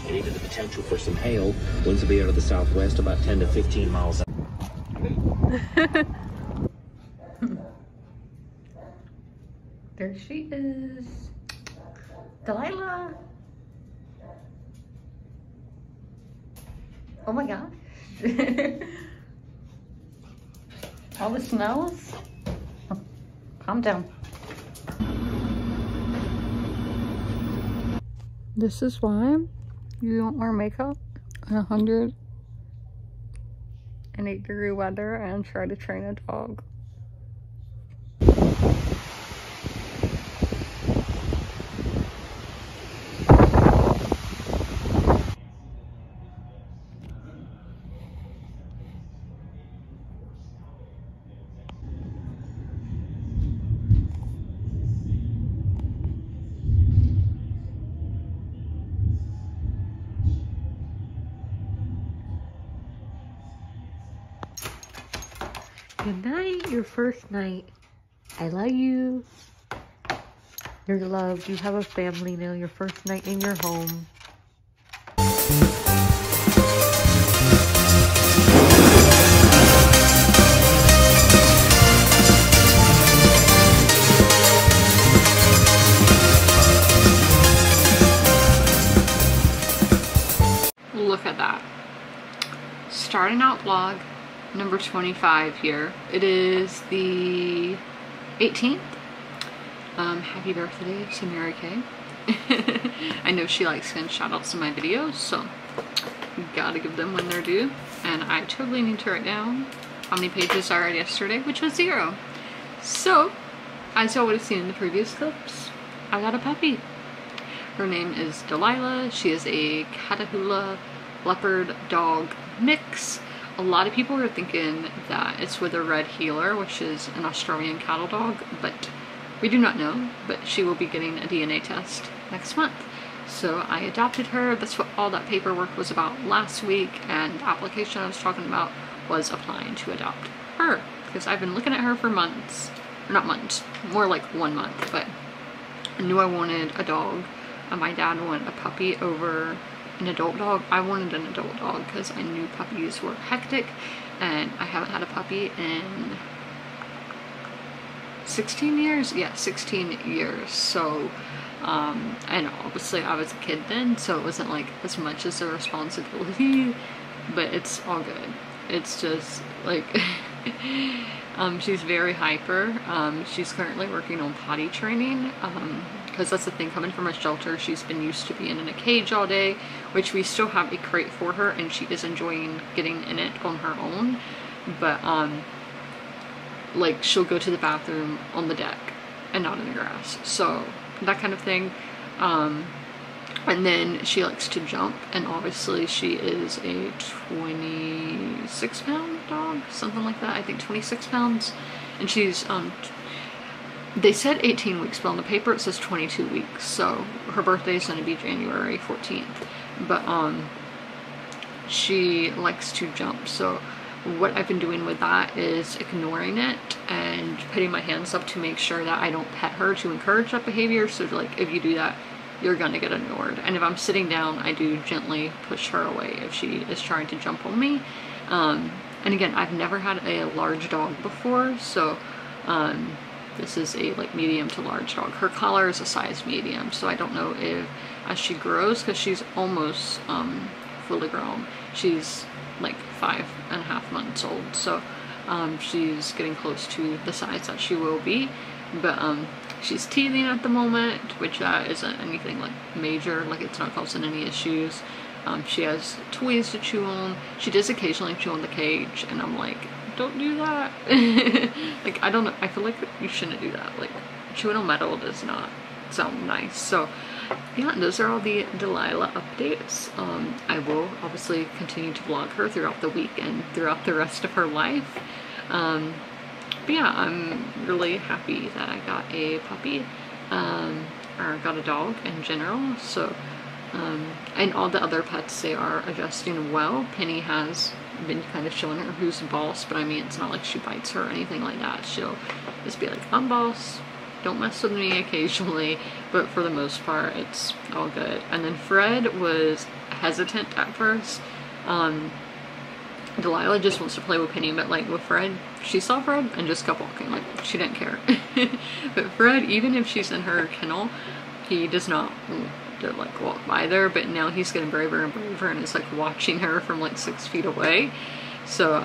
and even the potential for some hail. Winds will be out of the southwest, about 10 to 15 miles an hour. There she is. Delilah. Oh my gosh. All the smells. Oh, calm down. This is why you don't wear makeup in 108-degree weather and try to train a dog. Good night, your first night. I love you. You're loved. You have a family now. Your first night in your home. Look at that. Starting out vlog number 25 here. It is the 18th. Happy birthday to Mary Kay. I know she likes sending shout outs to my videos, so gotta give them when they're due. And I totally need to write down how many pages I read yesterday, which was 0. So, as y'all would have seen in the previous clips, I got a puppy. Her name is Delilah. She is a Catahoula leopard dog mix. A lot of people are thinking that it's with a red heeler, which is an Australian cattle dog, but we do not know. But she will be getting a DNA test next month. So I adopted her. That's what all that paperwork was about last week, and the application I was talking about was applying to adopt her, because I've been looking at her for months, or not months, more like 1 month, but I knew I wanted a dog. My dad wanted a puppy over an adult dog. I wanted an adult dog because I knew puppies were hectic, and I haven't had a puppy in 16 years. Yeah, 16 years. So and obviously I was a kid then, so it wasn't like as much as a responsibility, but it's all good. It's just like she's very hyper. She's currently working on potty training, because that's the thing, coming from a shelter, she's been used to being in a cage all day, which we still have a crate for her, and she is enjoying getting in it on her own. But like, she'll go to the bathroom on the deck and not in the grass, so that kind of thing. And then she likes to jump, and obviously she is a 26-pound dog, something like that. I think 26 pounds, and she's they said 18 weeks, but on the paper it says 22 weeks. So her birthday is going to be January 14th. But she likes to jump. So what I've been doing with that is ignoring it and putting my hands up to make sure that I don't pet her to encourage that behavior. So like, if you do that, you're gonna get ignored. And if I'm sitting down, I do gently push her away if she is trying to jump on me. And again, I've never had a large dog before, so this is a like medium to large dog. Her collar is a size medium, so I don't know if as she grows, because she's almost fully grown. She's like 5.5 months old, so she's getting close to the size that she will be. But she's teething at the moment, which isn't anything like major, like it's not causing any issues. She has toys to chew on. She does occasionally chew on the cage, and I'm like, don't do that. Like, I don't know, I feel like you shouldn't do that. Like, chewing on metal does not sound nice. So yeah, those are all the Delilah updates. I will obviously continue to vlog her throughout the week and throughout the rest of her life. But yeah, I'm really happy that I got a puppy, or got a dog in general. So and all the other pets, they are adjusting well. Penny has been kind of showing her who's boss, but I mean, it's not like she bites her or anything like that. She'll just be like, I'm boss, don't mess with me occasionally, but for the most part, it's all good. And then Fred was hesitant at first. Delilah just wants to play with Penny, but like with Fred, she saw Fred and just kept walking, like she didn't care. But Fred, even if she's in her kennel, he does not want to like walk by there, but now he's getting braver and braver and is like watching her from like 6 feet away. So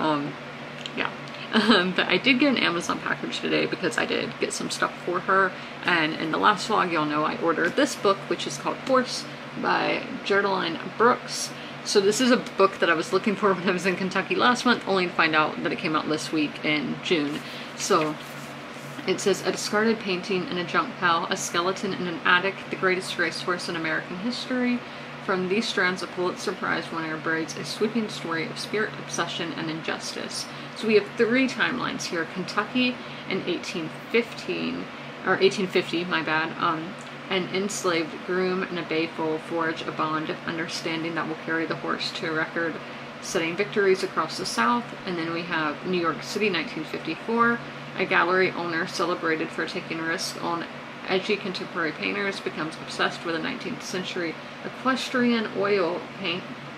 yeah. But I did get an Amazon package today because I did get some stuff for her, and in the last vlog y'all know I ordered this book, which is called Horse by Geraldine Brooks. So this is a book that I was looking for when I was in Kentucky last month, only to find out that it came out this week in June. So it says, a discarded painting in a junk pile, a skeleton in an attic, the greatest racehorse in American history. From these strands, a Pulitzer Prize winner braids a sweeping story of spirit, obsession, and injustice. So we have 3 timelines here. Kentucky in 1850, my bad. An enslaved groom and a bay foal forge a bond of understanding that will carry the horse to a record-setting victories across the South. And then we have New York City, 1954. A gallery owner celebrated for taking risks on edgy contemporary painters becomes obsessed with a 19th century equestrian oil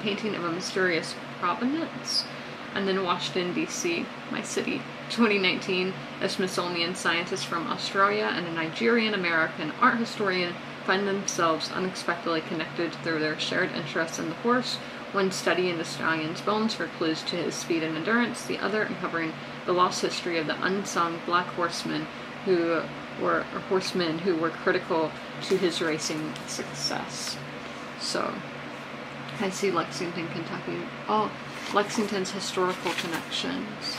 painting of a mysterious provenance. And then Washington, D.C., my city, 2019, a Smithsonian scientist from Australia and a Nigerian-American art historian find themselves unexpectedly connected through their shared interest in the horse, one studying the stallion's bones for clues to his speed and endurance, the other uncovering the lost history of the unsung black horsemen who were critical to his racing success. So, I see Lexington, Kentucky. Oh, Lexington's historical connections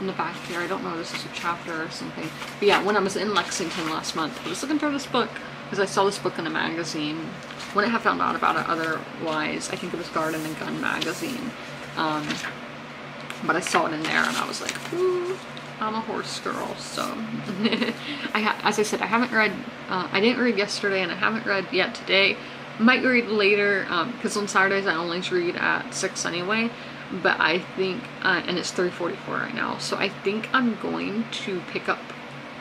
in the back here. I don't know if this is a chapter or something. But yeah, when I was in Lexington last month, I was looking through this book because I saw this book in a magazine. Wouldn't have found out about it otherwise. I think it was Garden and Gun magazine. But I saw it in there and I was like, ooh, I'm a horse girl. So, as I said, I haven't read, I didn't read yesterday and I haven't read yet today. Might read later, because on Saturdays I only read at 6 anyway. But I think, and it's 3:44 right now, so I think I'm going to pick up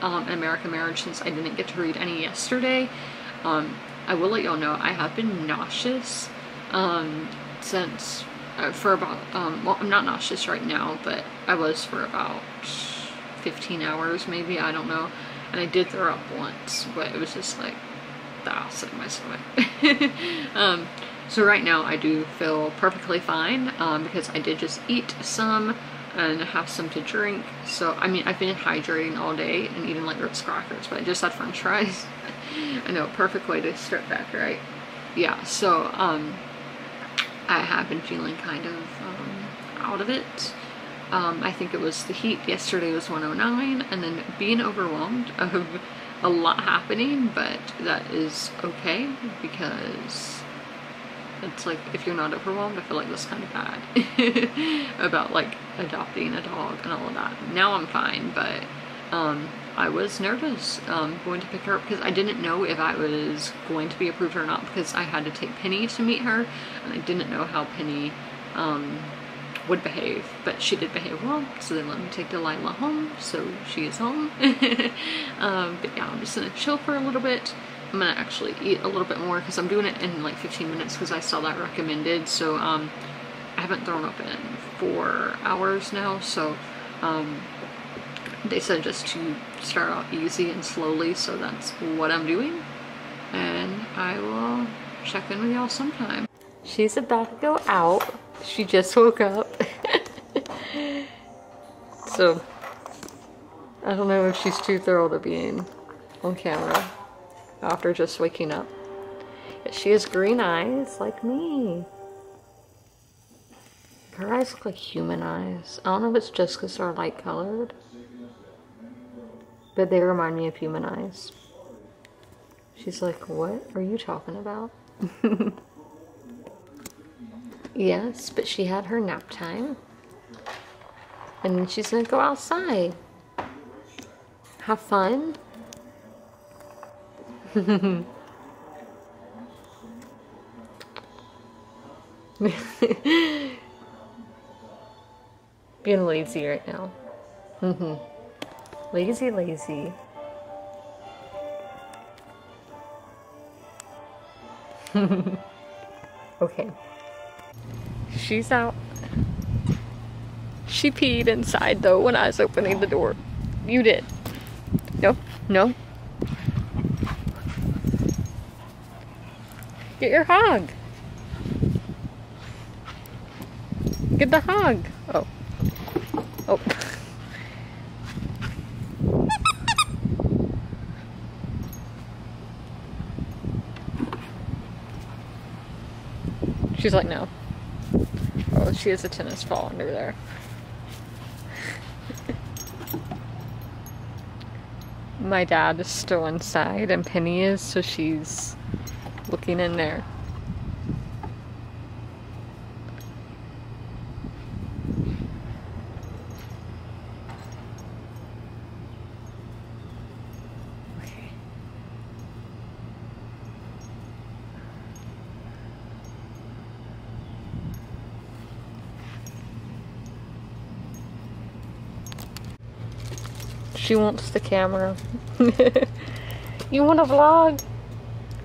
An American Marriage since I didn't get to read any yesterday. I will let y'all know I have been nauseous since, for about, well, I'm not nauseous right now, but I was for about 15 hours maybe, I don't know. And I did throw up once, but it was just like the acid in my stomach. So right now I do feel perfectly fine because I did just eat some and have some to drink. So, I mean, I've been hydrating all day and eating like Ritz crackers, but I just had french fries. I know, perfect way to strip back, right? Yeah, so I have been feeling kind of out of it. I think it was the heat. Yesterday was 109, and then being overwhelmed of a lot happening, but that is okay because it's like, if you're not overwhelmed, I feel like that's kind of bad about like adopting a dog and all of that. Now I'm fine, but I was nervous going to pick her up because I didn't know if I was going to be approved or not, because I had to take Penny to meet her and I didn't know how Penny would behave, but she did behave well, so they let me take Delilah home, so she is home. But yeah, I'm just gonna chill for a little bit. I'm gonna actually eat a little bit more because I'm doing it in like 15 minutes because I saw that recommended. So I haven't thrown up in 4 hours now, so they said just to start out easy and slowly, so that's what I'm doing, and I will check in with y'all sometime. She's about to go out. She just woke up. So I don't know if she's too thrilled of being on camera after just waking up. But she has green eyes like me. Her eyes look like human eyes. I don't know if it's just because they're light colored, but they remind me of human eyes. She's like, what are you talking about? Yes, but she had her nap time. And then she's gonna go outside. Have fun. Being lazy right now. Lazy, lazy. Okay. She's out. She peed inside though when I was opening the door. You did. No, no. Get your hog. Get the hog. Oh. Oh. She's like, no. Oh, she has a tennis ball under there. My dad is still inside and Penny is, so she's looking in there. Okay. She wants the camera. You want a vlog?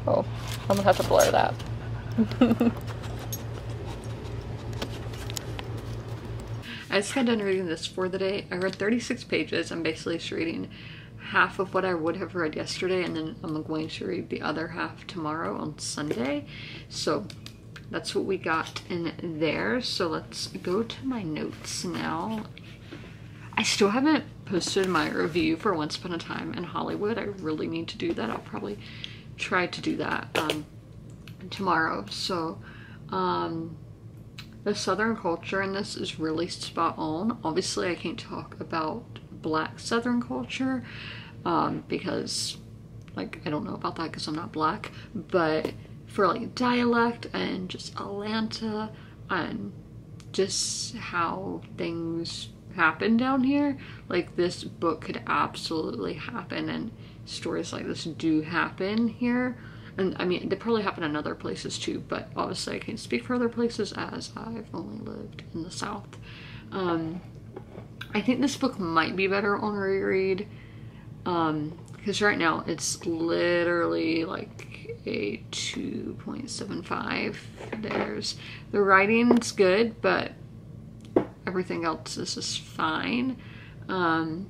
Oh, I'm gonna have to blur that. I just got done reading this for the day. I read 36 pages. I'm basically just reading half of what I would have read yesterday, and then I'm going to read the other half tomorrow on Sunday. So that's what we got in there. So let's go to my notes now. I still haven't posted my review for Once Upon a Time in Hollywood. I really need to do that. I'll probably try to do that tomorrow. So the Southern culture in this is really spot on. Obviously I can't talk about Black Southern culture because like I don't know about that because I'm not Black, but for like dialect and just Atlanta and just how things happen down here, like this book could absolutely happen, and stories like this do happen here. And I mean, they probably happen in other places too, but obviously I can't speak for other places as I've only lived in the South. I think this book might be better on reread because right now it's literally like a 2.75. The writing's good, but everything else is just fine. And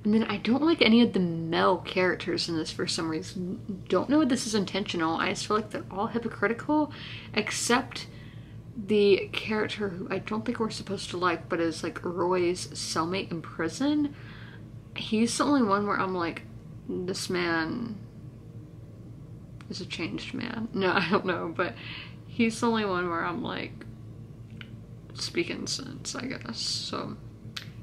then I don't like any of the male characters in this for some reason. Don't know if this is intentional. I just feel like they're all hypocritical, except the character who I don't think we're supposed to like, but is like Roy's cellmate in prison. He's the only one where I'm like, this man is a changed man. No, I don't know, but he's the only one where I'm like, speaking sense, I guess. So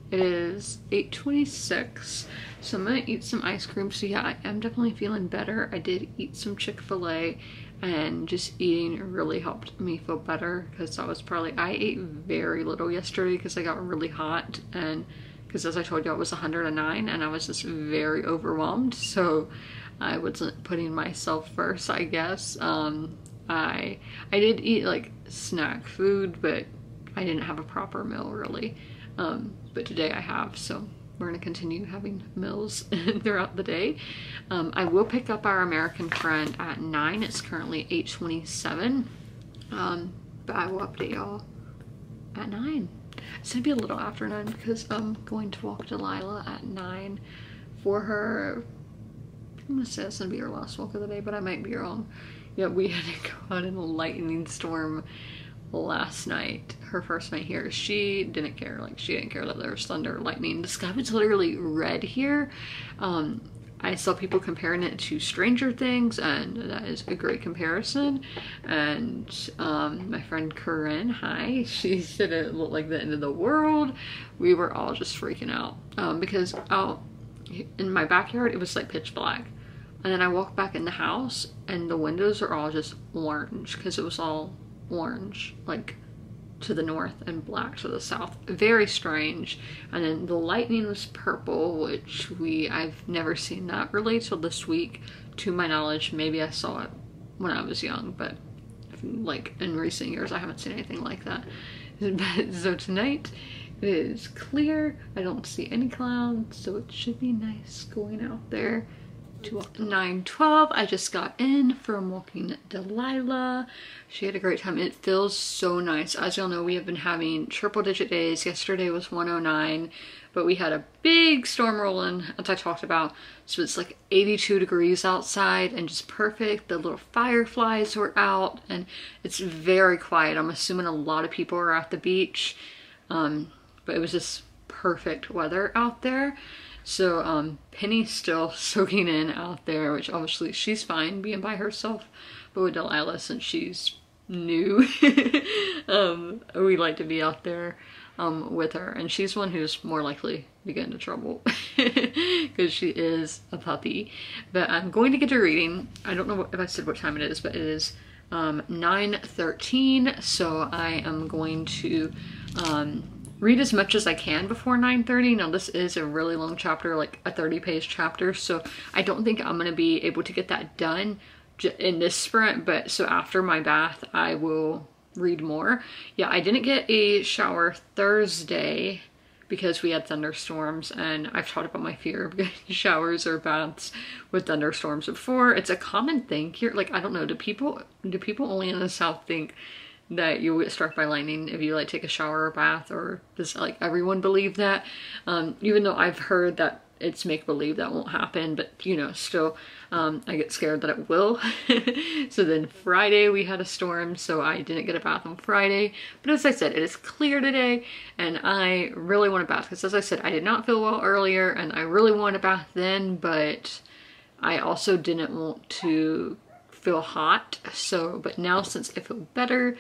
it is 8:26, so I'm gonna eat some ice cream. So yeah, I am definitely feeling better. I did eat some Chick-fil-A, and just eating really helped me feel better because I ate very little yesterday because I got really hot, and because as I told you I was 109 and I was just very overwhelmed, so I wasn't putting myself first, I guess. I did eat like snack food, but I didn't have a proper meal really, but today I have, so we're gonna continue having meals throughout the day. I will pick up our American friend at 9. It's currently 8:27, but I will update y'all at 9. It's gonna be a little after 9 because I'm going to walk Delilah at 9 for her. I'm gonna say it's gonna be her last walk of the day, but I might be wrong. Yeah, we had to go out in a lightning storm last night, her first night here. She didn't care, like she didn't care that there was thunder, lightning. The sky was literally red here. I saw people comparing it to Stranger Things, and that is a great comparison. And my friend Corinne, hi, she said it looked like the end of the world. We were all just freaking out because out in my backyard it was like pitch black, and then I walked back in the house and the windows are all just orange because it was all orange like to the north and black to the south. Very strange. And then the lightning was purple, which I've never seen that really till this week to my knowledge. Maybe I saw it when I was young, but like in recent years I haven't seen anything like that. So tonight it is clear. I don't see any clouds, so it should be nice going out there 9:12. I just got in from walking Delilah. She had a great time. It feels so nice. As y'all know, we have been having triple digit days. Yesterday was 109, but we had a big storm rolling, as I talked about. So it's like 82 degrees outside and just perfect. The little fireflies were out and it's very quiet. I'm assuming a lot of people are at the beach, but it was just perfect weather out there. So Penny's still soaking in out there, which obviously she's fine being by herself, but with Delilah, since she's new, we like to be out there with her, and she's one who's more likely to get into trouble because she is a puppy. But I'm going to get to reading. I don't know if I said what time it is, but it is 9:13, so I am going to read as much as I can before 9:30. Now this is a really long chapter, like a 30-page chapter, so I don't think I'm going to be able to get that done in this sprint, but so after my bath I will read more. Yeah, I didn't get a shower Thursday because we had thunderstorms, and I've talked about my fear of getting showers or baths with thunderstorms before. It's a common thing here. Like, I don't know, do people only in the South think that you'll get struck by lightning if you like take a shower or bath, or does like everyone believe that? Even though I've heard that it's make-believe, that won't happen, but you know, still I get scared that it will. So then Friday we had a storm, so I didn't get a bath on Friday, but as I said, it is clear today and I really want a bath because, as I said, I did not feel well earlier and I really wanted a bath then, but I also didn't want to feel hot. So but now, since I feel better,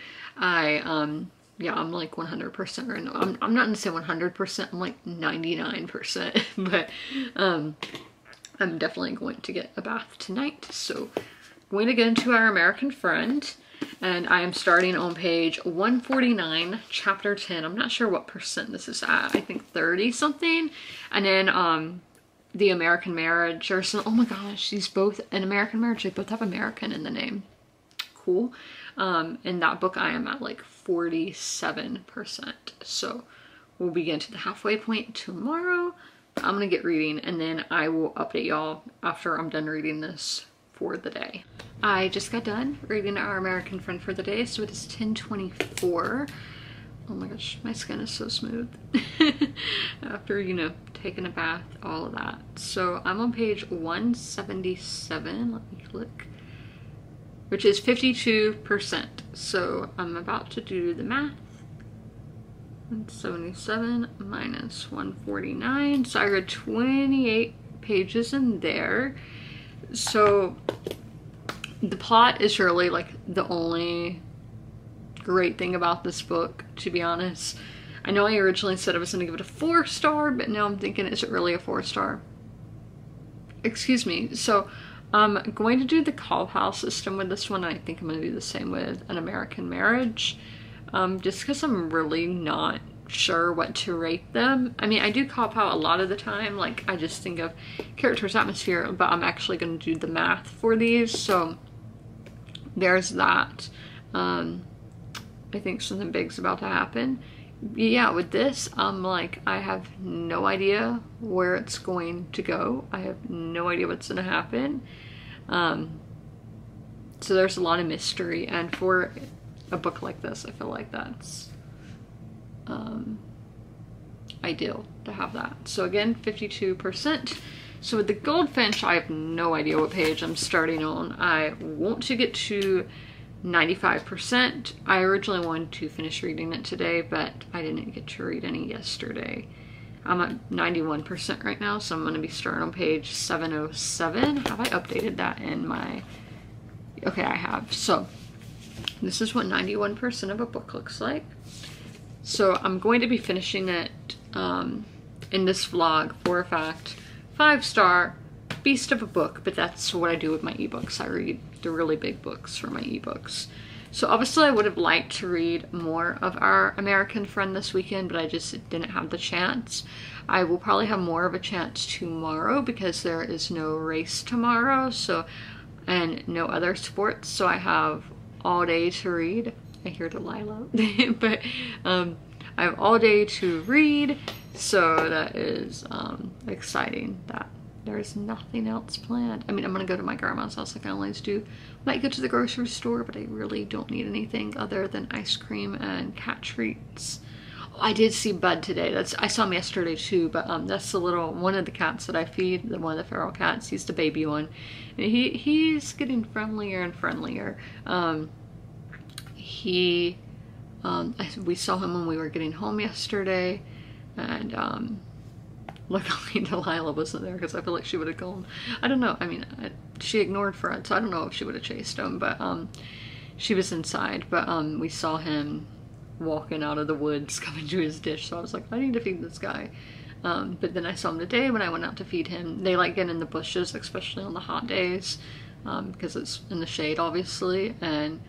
yeah, I'm like 100% right now. I'm not gonna say 100%, I'm like 99%, but I'm definitely going to get a bath tonight. So I'm going to get into our American Friend, and I am starting on page 149, chapter 10. I'm not sure what percent this is at. I think 30 something. And then the American Marriage, or some, oh my gosh, these both, an American Marriage, they both have American in the name. Cool. In that book I am at like 47%. So we'll begin to the halfway point tomorrow. I'm gonna get reading and then I will update y'all after I'm done reading this for the day. I just got done reading our American Friend for the day, so it is 10:24. Oh my gosh, my skin is so smooth after, you know, taking a bath, all of that. So I'm on page 177. Let me click. Which is 52%. So I'm about to do the math. 177 minus 149. So I read 28 pages in there. So the plot is really like the only great thing about this book, to be honest. I know I originally said I was going to give it a 4-star, but now I'm thinking, is it really a 4-star? Excuse me. So I'm going to do the call pal system with this one. I think I'm going to do the same with An American Marriage, just because I'm really not sure what to rate them. I mean, I do call pal a lot of the time, like I just think of characters, atmosphere, but I'm actually going to do the math for these, so there's that. I think something big's about to happen. Yeah, with this, I'm like, I have no idea where it's going to go. I have no idea what's going to happen. So there's a lot of mystery, and for a book like this, I feel like that's ideal to have that. So again, 52%. So with the Goldfinch, I have no idea what page I'm starting on. I want to get to 95%. I originally wanted to finish reading it today, but I didn't get to read any yesterday. I'm at 91% right now, so I'm going to be starting on page 707. Have I updated that in my... Okay, I have. So this is what 91% of a book looks like. So I'm going to be finishing it in this vlog, for a fact. 5-star, beast of a book, but that's what I do with my ebooks. I read the really big books for my ebooks. So obviously I would have liked to read more of our American Friend this weekend, but I just didn't have the chance. I will probably have more of a chance tomorrow because there is no race tomorrow, so, and no other sports, so I have all day to read. I hear Delilah, but I have all day to read, so that is exciting that there's nothing else planned. I mean, I'm gonna go to my grandma's house like I always do. Might go to the grocery store, but I really don't need anything other than ice cream and cat treats. Oh, I did see Bud today. I saw him yesterday too, but that's the little one of the cats that I feed, one of the feral cats. He's the baby one, and he's getting friendlier and friendlier. We saw him when we were getting home yesterday, and luckily Delilah wasn't there because I feel like she would have gone. I don't know. I mean, she ignored Fred, so I don't know if she would have chased him, but she was inside. But we saw him walking out of the woods coming to his dish, so I was like, I need to feed this guy. But then I saw him today when I went out to feed him. They like get in the bushes, especially on the hot days, because it's in the shade, obviously, and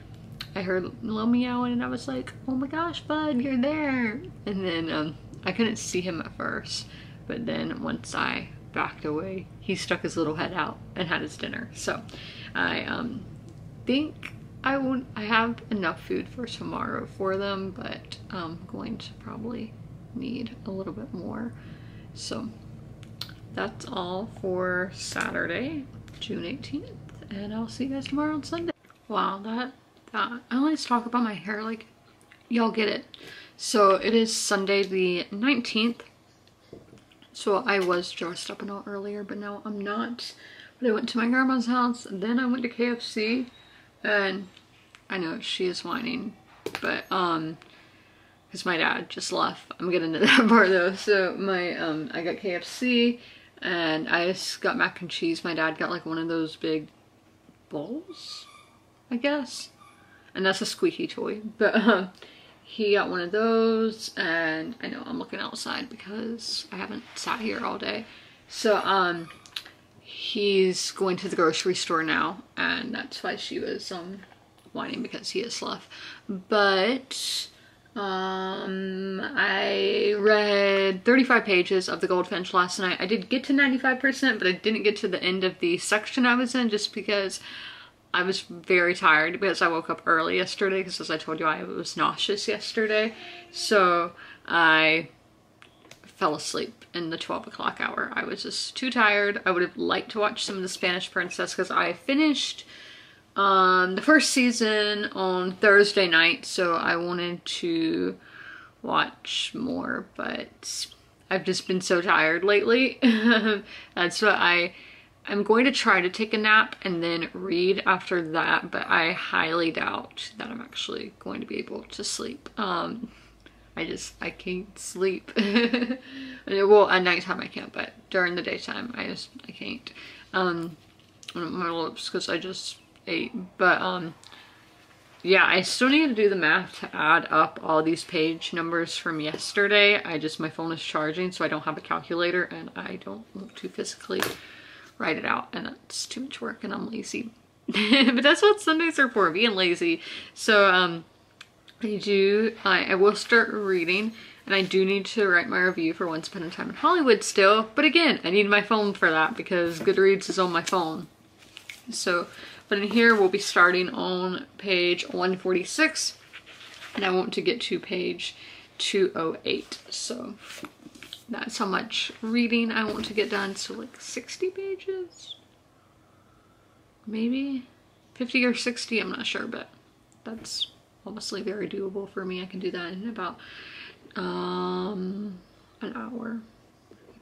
I heard a little meowing and I was like, oh my gosh, Bud, you're there. And then I couldn't see him at first, but then once I backed away, he stuck his little head out and had his dinner. So I think I have enough food for tomorrow for them, but I'm going to probably need a little bit more. So that's all for Saturday, June 18th, and I'll see you guys tomorrow on Sunday. Wow, I always talk about my hair like y'all get it. So it is Sunday the 19th. So I was dressed up and all earlier, but now I'm not. But I went to my grandma's house, and then I went to KFC, and I know she is whining, but because my dad just left. I'm getting into that part though. So I got KFC, and I just got mac and cheese. My dad got like one of those big bowls, I guess. And that's a squeaky toy, but he got one of those, and I know I'm looking outside because I haven't sat here all day. So he's going to the grocery store now, and that's why she was whining, because he has left. But I read 35 pages of The Goldfinch last night. I did get to 95%, but I didn't get to the end of the section I was in just because I was very tired, because I woke up early yesterday, because as I told you, I was nauseous yesterday. So I fell asleep in the 12 o'clock hour. I was just too tired. I would have liked to watch some of the Spanish Princess, because I finished the first season on Thursday night, so I wanted to watch more, but I've just been so tired lately. That's what I'm going to try to take a nap and then read after that, but I highly doubt that I'm actually going to be able to sleep. I can't sleep. Well, at nighttime I can't, but during the daytime I can't. My lips, because I just ate. But yeah, I still need to do the math to add up all these page numbers from yesterday. My phone is charging, so I don't have a calculator, and I don't want to physically write it out, and that's too much work, and I'm lazy. But that's what Sundays are for, being lazy. So I will start reading, and I do need to write my review for Once Upon a Time in Hollywood still, but again, I need my phone for that because Goodreads is on my phone. So, but in here we'll be starting on page 146, and I want to get to page 208. So that's how much reading I want to get done. So like 60 pages? Maybe 50 or 60, I'm not sure, but that's honestly very doable for me. I can do that in about an hour. I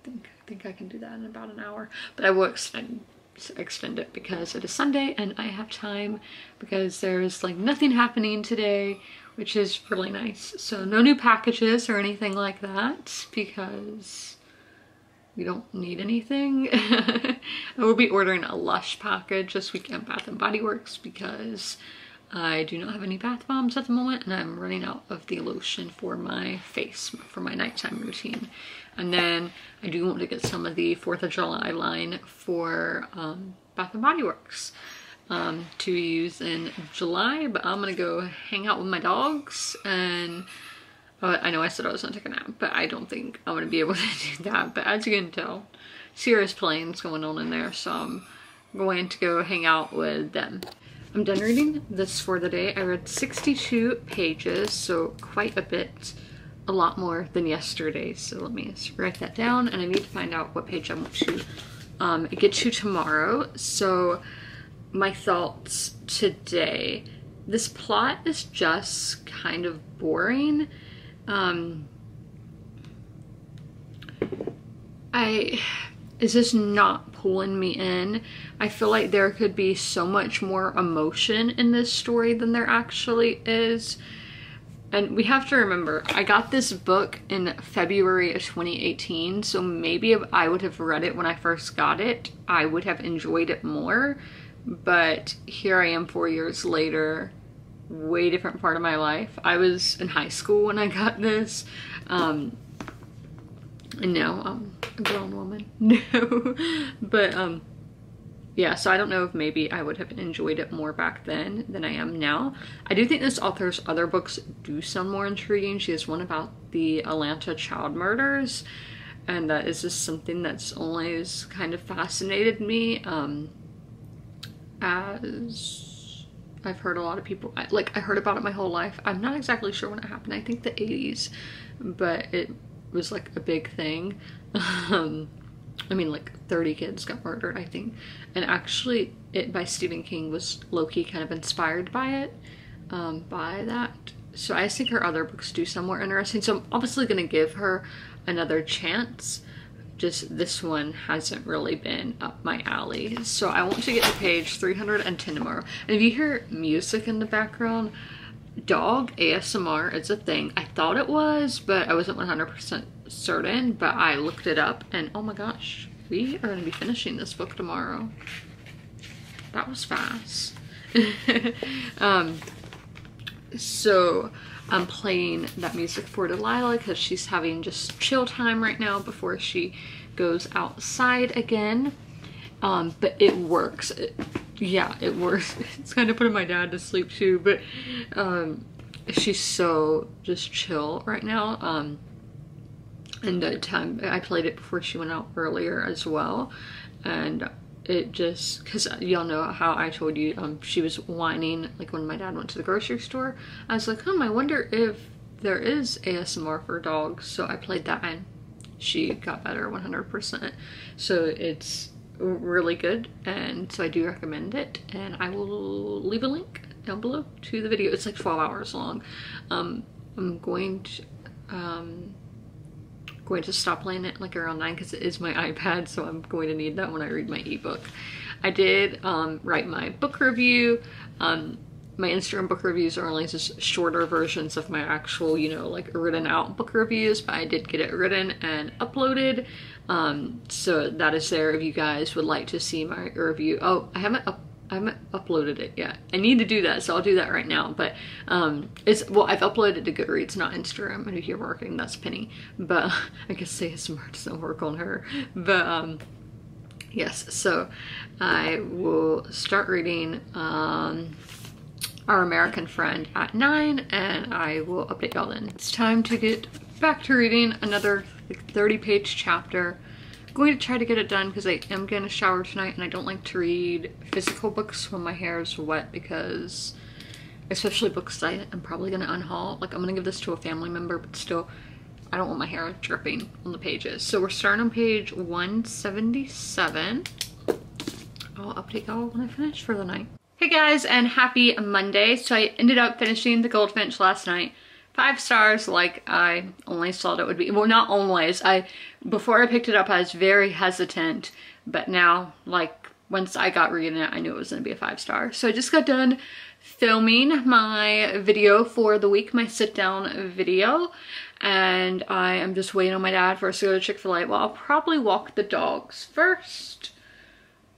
think I can do that in about an hour, but I will extend it because it is Sunday and I have time, because there's like nothing happening today, which is really nice. So no new packages or anything like that, because we don't need anything. I will be ordering a Lush package this week at Bath & Body Works, because I do not have any bath bombs at the moment, and I'm running out of the lotion for my face for my nighttime routine. And then I do want to get some of the 4th of July line for Bath & Body Works to use in July, but I'm gonna go hang out with my dogs. And I know I said I was gonna take a nap, but I don't think I'm gonna be able to do that. But as you can tell, serious playing's going on in there, so I'm going to go hang out with them. I'm done reading this for the day. I read 62 pages, so quite a bit, a lot more than yesterday. So let me just write that down, and I need to find out what page I want to get to tomorrow. So my thoughts today. This plot is just kind of boring. It's just not pulling me in. I feel like there could be so much more emotion in this story than there actually is. And we have to remember, I got this book in February of 2018, so maybe if I would have read it when I first got it, I would have enjoyed it more. But here I am 4 years later, way different part of my life. I was in high school when I got this. And now I'm a grown woman. No. But yeah, so I don't know if maybe I would have enjoyed it more back then than I am now. I do think this author's other books do sound more intriguing. She has one about the Atlanta child murders, and that is just something that's always kind of fascinated me. As I've heard a lot of people, I heard about it my whole life. I'm not exactly sure when it happened. I think the 80s, but it was like a big thing. I mean, like 30 kids got murdered, I think. And actually, it by Stephen King was low-key kind of inspired by it, by that. So I think her other books do sound more interesting. So I'm obviously going to give her another chance. Just this one hasn't really been up my alley. So I want to get to page 310 tomorrow. And if you hear music in the background, dog ASMR is a thing. I thought it was, but I wasn't 100% certain, but I looked it up and oh my gosh, we are going to be finishing this book tomorrow. That was fast. So I'm playing that music for Delilah because she's having just chill time right now before she goes outside again. But it works. Yeah, it works. It's kind of putting my dad to sleep too, but she's so just chill right now. And the time I played it before she went out earlier as well, and it just, because y'all know how I told you she was whining like when my dad went to the grocery store. I was like, I wonder if there is ASMR for dogs. So I played that and she got better 100%. So it's really good, and so I do recommend it, and I will leave a link down below to the video. It's like 12 hours long. I'm going to stop playing it like around 9 because it is my iPad, so I'm going to need that when I read my ebook. I did write my book review. My Instagram book reviews are only just shorter versions of my actual, you know, like written out book reviews, but I did get it written and uploaded. So that is there if you guys would like to see my review. Oh, I haven't uploaded it yet. I need to do that, so I'll do that right now. But well, I've uploaded to Goodreads, not Instagram. And if you're working, that's Penny. But I guess ASMR doesn't work on her. But yes, so I will start reading Our American Friend at 9, and I will update y'all then. It's time to get back to reading another 30-page chapter. I'm going to try to get it done because I am going to shower tonight, and I don't like to read physical books when my hair is wet, because especially books I am probably going to unhaul. Like, I'm going to give this to a family member, but still I don't want my hair dripping on the pages. So we're starting on page 177. I'll update y'all when I finish for the night. Hey guys, and happy Monday. So I ended up finishing The Goldfinch last night. 5 stars, like I always thought it would be. Well, not always. Before I picked it up, I was very hesitant, but now, like, once I got reading it, I knew it was going to be a 5-star. So I just got done filming my video for the week, my sit-down video, and I am just waiting on my dad for us to go to Chick-fil-A. Well, I'll probably walk the dogs first.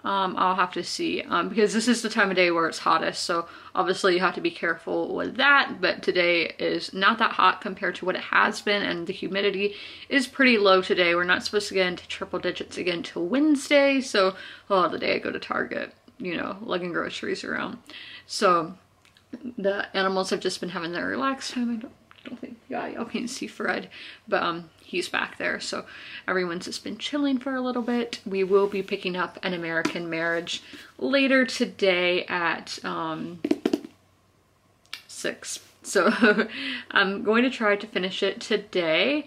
I'll have to see, because this is the time of day where it's hottest, so obviously you have to be careful with that. But today is not that hot compared to what it has been, and the humidity is pretty low today. We're not supposed to get into triple digits again till Wednesday, so the day I go to Target, you know, lugging groceries around. So the animals have just been having their relaxed time. I don't think, yeah, y'all can't see Fred, but he's back there, so everyone's just been chilling for a little bit. We will be picking up An American Marriage later today at 6. So I'm going to try to finish it today.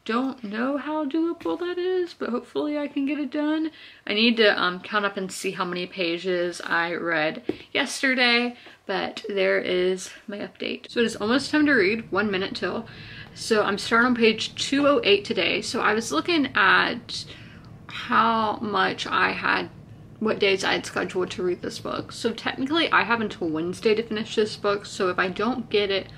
don't know how doable that is, but hopefully I can get it done. I need to count up and see how many pages I read yesterday, but there is my update. So it is almost time to read, 1 minute till. So I'm starting on page 208 today. So I was looking at how much what days I had scheduled to read this book. So technically I have until Wednesday to finish this book. So if I don't get it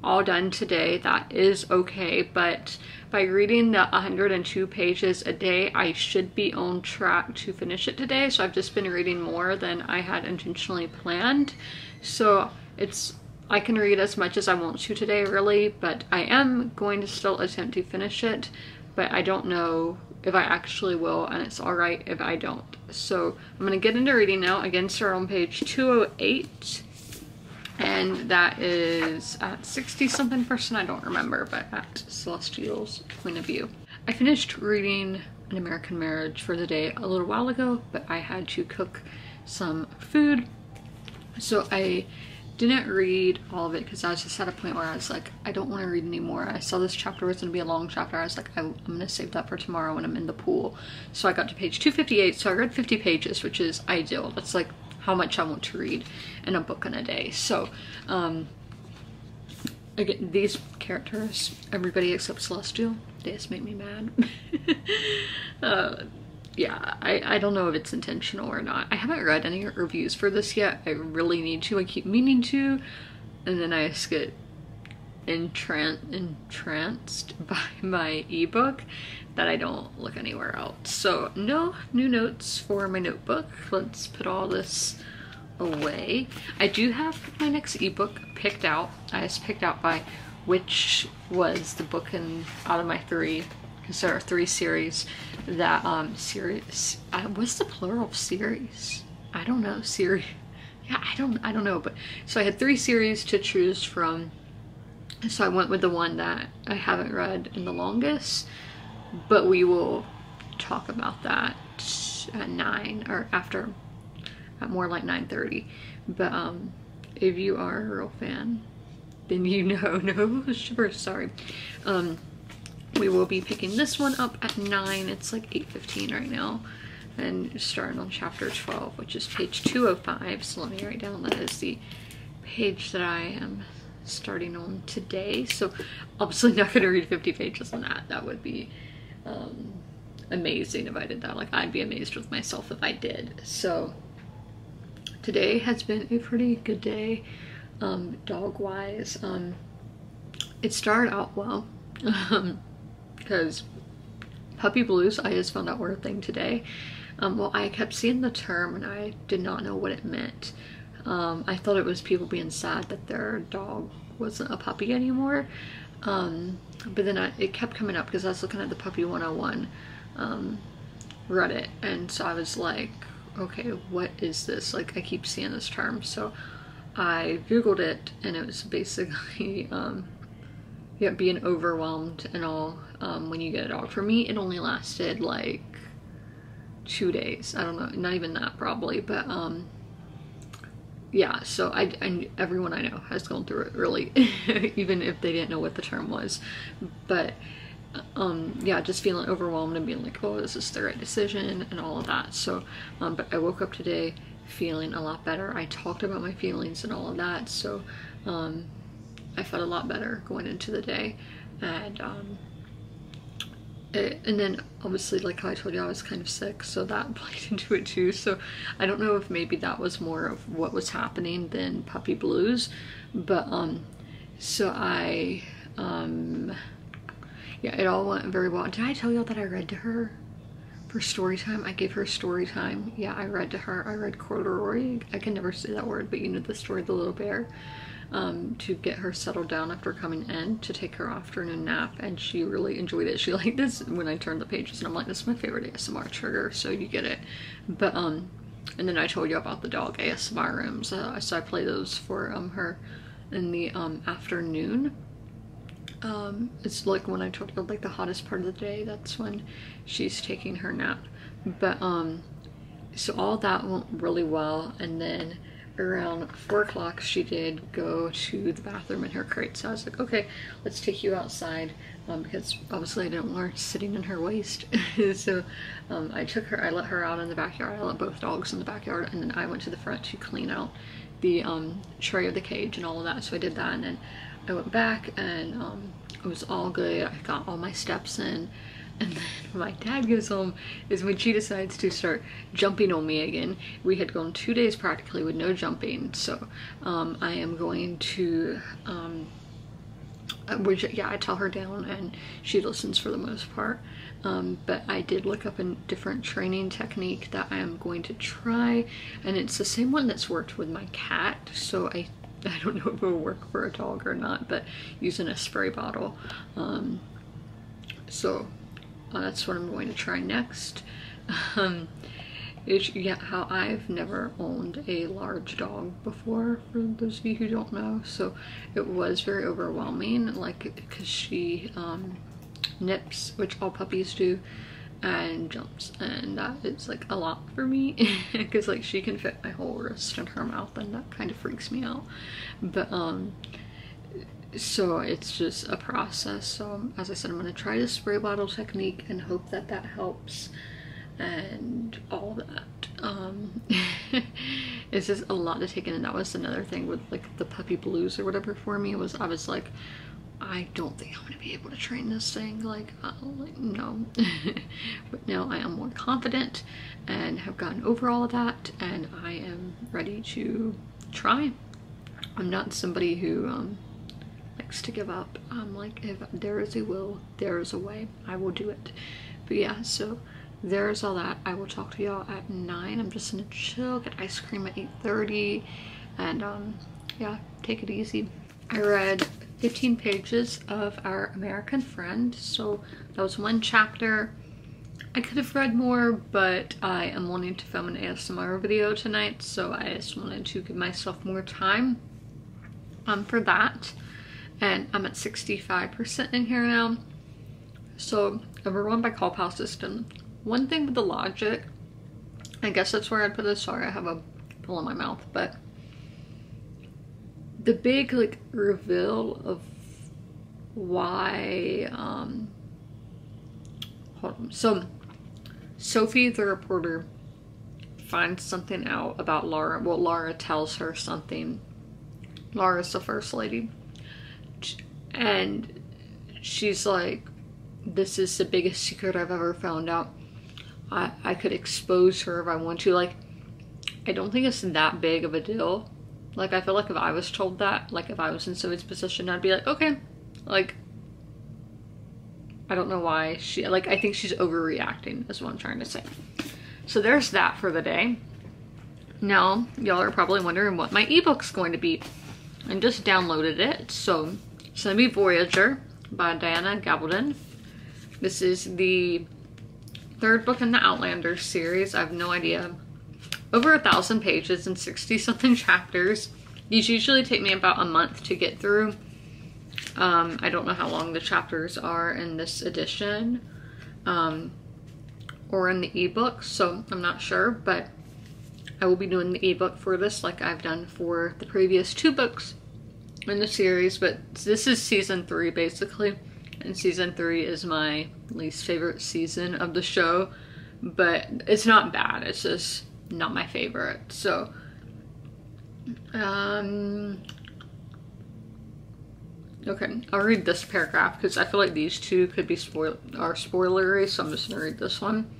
all done today, that is okay. But by reading the 102 pages a day, I should be on track to finish it today. So I've just been reading more than I had intentionally planned. So I can read as much as I want to today, really, but I am going to still attempt to finish it, but I don't know if I actually will, and it's all right if I don't. So I'm gonna get into reading now. Again, start on page 208, and that is at 60-something%, I don't remember, but at Celestial's point of view. I finished reading An American Marriage for the day a little while ago, but I had to cook some food, so I didn't read all of it because I was just at a point where I was like, I don't want to read anymore. I saw this chapter was going to be a long chapter. I was like, I'm going to save that for tomorrow when I'm in the pool. So I got to page 258. So I read 50 pages, which is ideal. That's like how much I want to read in a book in a day. So again, these characters, everybody except Celestial, they just make me mad. Yeah, I don't know if it's intentional or not. I haven't read any reviews for this yet. I really need to. I keep meaning to, and then I just get entranced by my ebook that I don't look anywhere else. So no new notes for my notebook. Let's put all this away. I do have my next ebook picked out. I just picked out by which was the book out of my 3. Because there are 3 series that what's the plural of series? I don't know. Series. Yeah, I don't know. But so I had 3 series to choose from. So I went with the one that I haven't read in the longest. But we will talk about that at 9 or after, at more like 9:30. But if you are a real fan, then you know. No, sorry. We will be picking this one up at 9. It's like 8:15 right now. And starting on chapter 12, which is page 205. So let me write down that is the page that I am starting on today. So obviously not going to read 50 pages on that. That would be amazing if I did that. Like, I'd be amazed with myself if I did. So today has been a pretty good day, dog-wise. It started out well. Because puppy blues, I just found out were a thing today. Well, I kept seeing the term and I did not know what it meant. I thought it was people being sad that their dog wasn't a puppy anymore. But then it kept coming up because I was looking at the Puppy 101 Reddit, and so I was like, okay, what is this? Like, I keep seeing this term. So I googled it, and it was basically yeah, being overwhelmed and all when you get a dog. For me, it only lasted like 2 days. I don't know, not even that probably, but yeah, so I everyone I know has gone through it, really, even if they didn't know what the term was. But yeah, just feeling overwhelmed and being like, oh, is this the right decision and all of that. So but I woke up today feeling a lot better. I talked about my feelings and all of that, so I felt a lot better going into the day. And and then obviously, like how I told you, I was kind of sick, so that played into it too. So I don't know if maybe that was more of what was happening than puppy blues. But so I yeah, it all went very well. Did I tell y'all that I read to her for story time? I gave her story time. Yeah, I read to her. I read Corduroy. I can never say that word, but you know the story of the little bear. To get her settled down after coming in to take her afternoon nap, and she really enjoyed it. She liked this when I turned the pages, and I'm like, this is my favorite ASMR trigger, so you get it. But and then I told you about the dog ASMR rooms, so I play those for her in the afternoon. It's like when I told you, like, the hottest part of the day, that's when she's taking her nap. But so all that went really well, and then around 4 o'clock, she did go to the bathroom in her crate. So I was like, okay, let's take you outside, because obviously I didn't want her sitting in her waist. So I took her, I let her out in the backyard. I let both dogs in the backyard, and then I went to the front to clean out the tray of the cage and all of that. So I did that, and then I went back, and it was all good. I got all my steps in. And then when my dad goes home is when she decides to start jumping on me again. We had gone 2 days practically with no jumping, so I am going to yeah, I tell her down and she listens for the most part, but I did look up a different training technique that I am going to try, and it's the same one that's worked with my cat, so I don't know if it will work for a dog or not, but using a spray bottle. So that's what I'm going to try next. Yeah, how I've never owned a large dog before, for those of you who don't know, so it was very overwhelming, like, because she nips, which all puppies do, and jumps, and that is like a lot for me, because like she can fit my whole wrist in her mouth, and that kind of freaks me out. But so it's just a process. So as I said, I'm going to try the spray bottle technique and hope that that helps and all that. It's just a lot to take in, and that was another thing with like the puppy blues or whatever for me, was I was like, I don't think I'm going to be able to train this thing, like no. But now I am more confident and have gotten over all of that, and I am ready to try. I'm not somebody who likes to give up. I'm like, if there is a will, there is a way. I will do it. But yeah, so there's all that. I will talk to y'all at 9. I'm just gonna chill, get ice cream at 8:30, and yeah, take it easy. I read 15 pages of Our American Friend, so that was 1 chapter. I could have read more, but I am wanting to film an ASMR video tonight, so I just wanted to give myself more time for that. And I'm at 65% in here now. So we're run by call pal system. One thing with the logic, I guess that's where I'd put this. Sorry, I have a pill in my mouth, but the big like reveal of why hold on. So Sophie the reporter finds something out about Laura. Well, Laura tells her something. Laura's the first lady, and she's like, this is the biggest secret I've ever found out. I could expose her if I want to. Like, I don't think it's that big of a deal. Like, I feel like if I was told that, like if I was in Sophie's position, I'd be like, okay. Like, I don't know why she, like, I think she's overreacting is what I'm trying to say. So there's that for the day. Now, y'all are probably wondering what my ebook's going to be. I just downloaded it. So it's gonna be Voyager by Diana Gabaldon. This is the 3rd book in the Outlander series. I have no idea. Over 1,000 pages and 60 something chapters. These usually take me about a month to get through. I don't know how long the chapters are in this edition, or in the ebook, so I'm not sure, but I will be doing the ebook for this like I've done for the previous 2 books in the series. But this is season 3 basically, and season 3 is my least favorite season of the show, but it's not bad, it's just not my favorite. So okay, I'll read this paragraph because I feel like these 2 could be spoilery, so I'm just gonna read this one.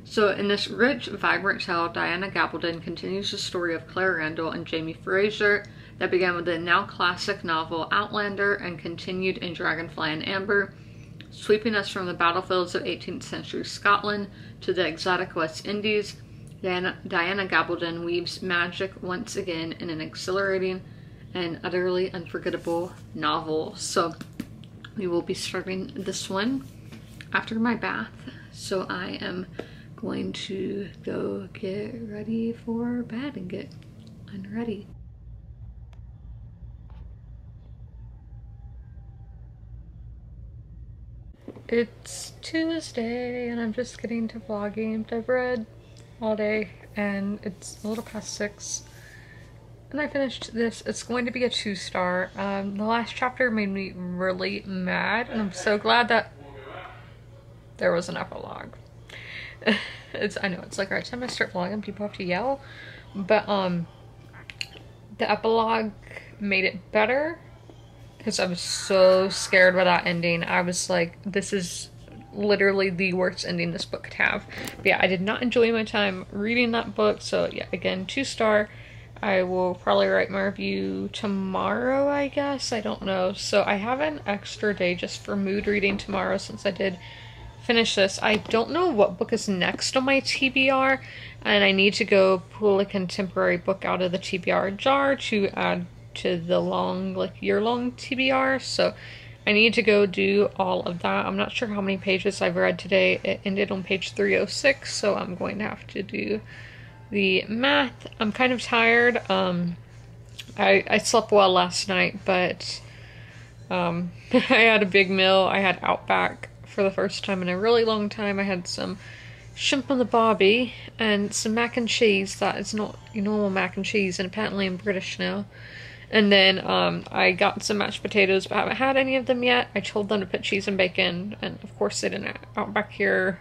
So in this rich, vibrant tale, Diana Gabaldon continues the story of Claire Randall and Jamie Fraser that began with the now classic novel Outlander and continued in Dragonfly and Amber, sweeping us from the battlefields of 18th century Scotland to the exotic West Indies. Diana Gabaldon weaves magic once again in an exhilarating and utterly unforgettable novel. So we will be starting this one after my bath. So I am going to go get ready for bed and get unready. It's Tuesday and I'm just getting to vlogging. I've read all day and it's a little past 6. And I finished this. It's going to be a 2-star. The last chapter made me really mad, and I'm so glad that there was an epilogue. I know it's like every time I start vlogging, people have to yell, but the epilogue made it better because I was so scared by that ending. I was like, this is literally the worst ending this book could have. But yeah, I did not enjoy my time reading that book. So yeah, again, 2-star. I will probably write my review tomorrow, I guess. I don't know. So I have an extra day just for mood reading tomorrow since I did finish this. I don't know what book is next on my TBR, and I need to go pull a contemporary book out of the TBR jar to add to the long, like, year-long TBR. So I need to go do all of that. I'm not sure how many pages I've read today. It ended on page 306, so I'm going to have to do the math. I'm kind of tired. I slept well last night, but I had a big meal. I had Outback for the first time in a really long time. I had some shrimp on the barbie and some mac and cheese that is not your normal mac and cheese, and apparently I'm British now. And then I got some mashed potatoes, but I haven't had any of them yet. I told them to put cheese and bacon, and of course they didn't. Outback here,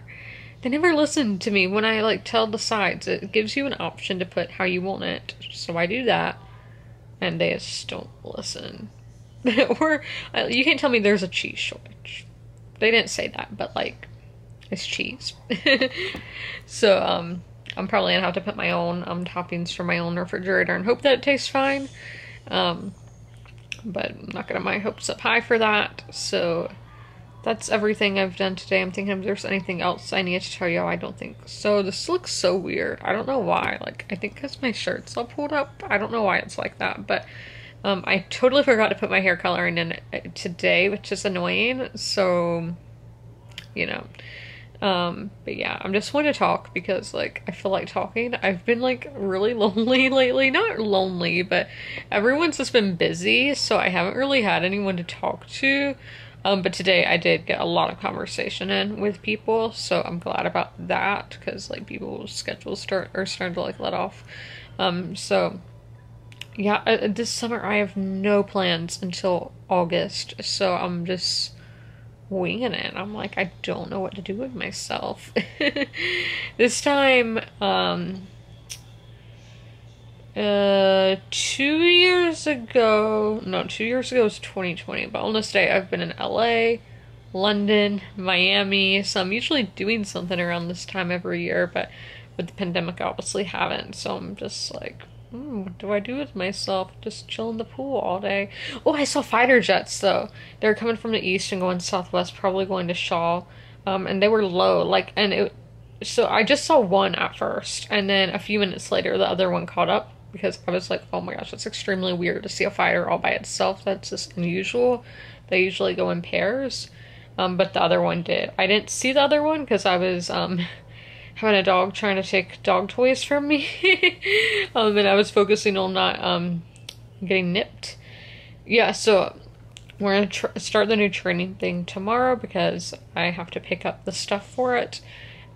they never listen to me when I like tell the sides. It gives you an option to put how you want it, so I do that, and they just don't listen. Or you can't tell me there's a cheese shortage. They didn't say that, but like, it's cheese. So I'm probably gonna have to put my own toppings from my own refrigerator and hope that it tastes fine. But I'm not gonna get my hopes up high for that. So that's everything I've done today. I'm thinking if there's anything else I need to tell you. I don't think so. This looks so weird. I don't know why. Like, I think because my shirt's all pulled up. I don't know why it's like that, but I totally forgot to put my hair coloring in it today, which is annoying. So, you know. But yeah, I'm just wanting to talk because, like, I feel like talking. I've been, like, really lonely lately. Not lonely, but everyone's just been busy, so I haven't really had anyone to talk to. But today I did get a lot of conversation in with people, so I'm glad about that, because, like, people's schedules are starting to, like, let off. So, yeah, this summer I have no plans until August, so I'm just winging it. I'm like, I don't know what to do with myself. This time, 2 years ago was 2020, but on this day I've been in LA, London, Miami, so I'm usually doing something around this time every year, but with the pandemic I obviously haven't, so I'm just like, what do I do with myself? Just chill in the pool all day. Oh, I saw fighter jets though. They were coming from the east and going southwest, probably going to Shaw, and they were low, like, so I just saw one at first, and then a few minutes later the other one caught up, because I was like, oh my gosh, that's extremely weird to see a fighter all by itself. That's just unusual. They usually go in pairs, but the other one did. I didn't see the other one because I was having a dog trying to take dog toys from me, and I was focusing on not getting nipped. Yeah, so we're gonna start the new training thing tomorrow because I have to pick up the stuff for it,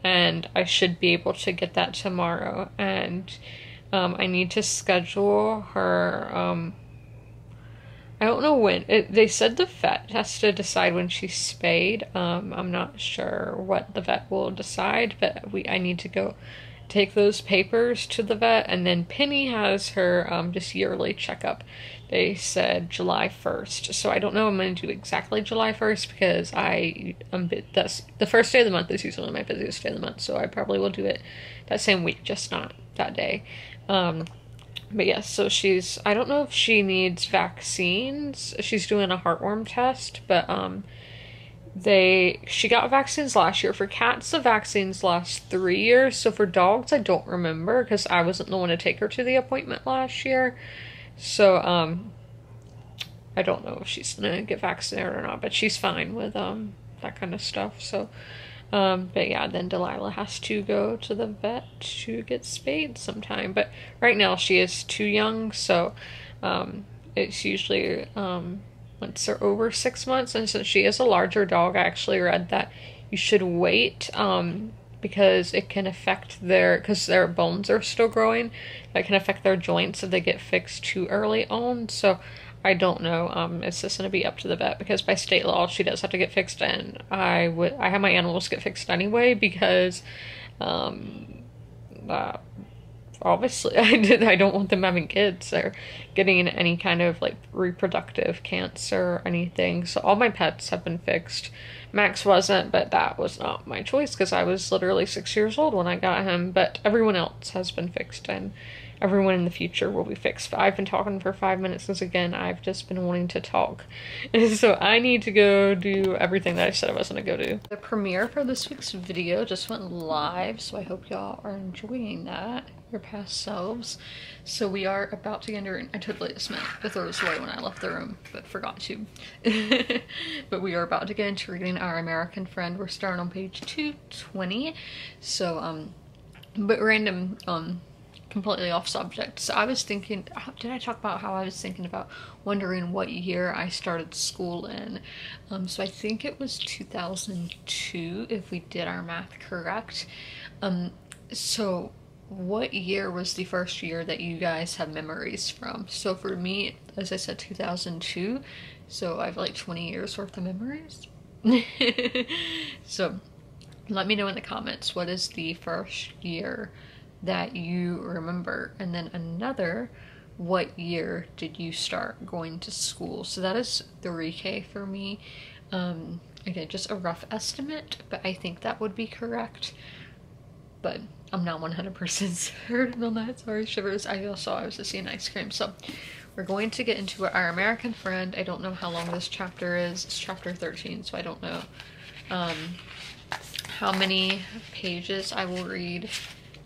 and I should be able to get that tomorrow. And I need to schedule her, I don't know when. They said the vet has to decide when she's spayed. I'm not sure what the vet will decide, but I need to go take those papers to the vet, and then Penny has her just yearly checkup. They said July 1st, so I don't know if I'm going to do exactly July 1st because that's the first day of the month is usually my busiest day of the month, so I probably will do it that same week, just not that day. But yeah, so I don't know if she needs vaccines. She's doing a heartworm test, but she got vaccines last year. For cats, the vaccines last 3 years. So for dogs, I don't remember because I wasn't the one to take her to the appointment last year. So I don't know if she's gonna get vaccinated or not, but she's fine with that kind of stuff. So but yeah, then Delilah has to go to the vet to get spayed sometime. But right now she is too young, so it's usually once they're over 6 months. And since she is a larger dog, I actually read that you should wait because it can affect because their bones are still growing. That can affect their joints if they get fixed too early on. So I don't know. It's just gonna be up to the vet, because by state law she does have to get fixed, and I have my animals get fixed anyway, because obviously I don't want them having kids or getting any kind of like reproductive cancer or anything. So all my pets have been fixed. Max wasn't, but that was not my choice because I was literally 6 years old when I got him. But everyone else has been fixed, and everyone in the future will be fixed. But I've been talking for 5 minutes because, again, I've just been wanting to talk. So I need to go do everything that I said I was going to go do. The premiere for this week's video just went live, so I hope y'all are enjoying that, your past selves. So we are about to get into, I totally just meant to throw this away when I left the room, but forgot to. But we are about to get into reading Our American Friend. We're starting on page 220. So, but random, completely off subject. So I was thinking, did I talk about how I was thinking about wondering what year I started school in? So I think it was 2002 if we did our math correct. So what year was the first year that you guys have memories from? So for me, as I said, 2002. So I have like 20 years worth of memories. So let me know in the comments, what is the first year that you remember? And then another, what year did you start going to school? So that is 3K for me. Again, just a rough estimate, but I think that would be correct. But I'm not 100% certain on that. Sorry, shivers. I was just eating ice cream. So we're going to get into Our American Friend. I don't know how long this chapter is. It's chapter 13, so I don't know how many pages I will read.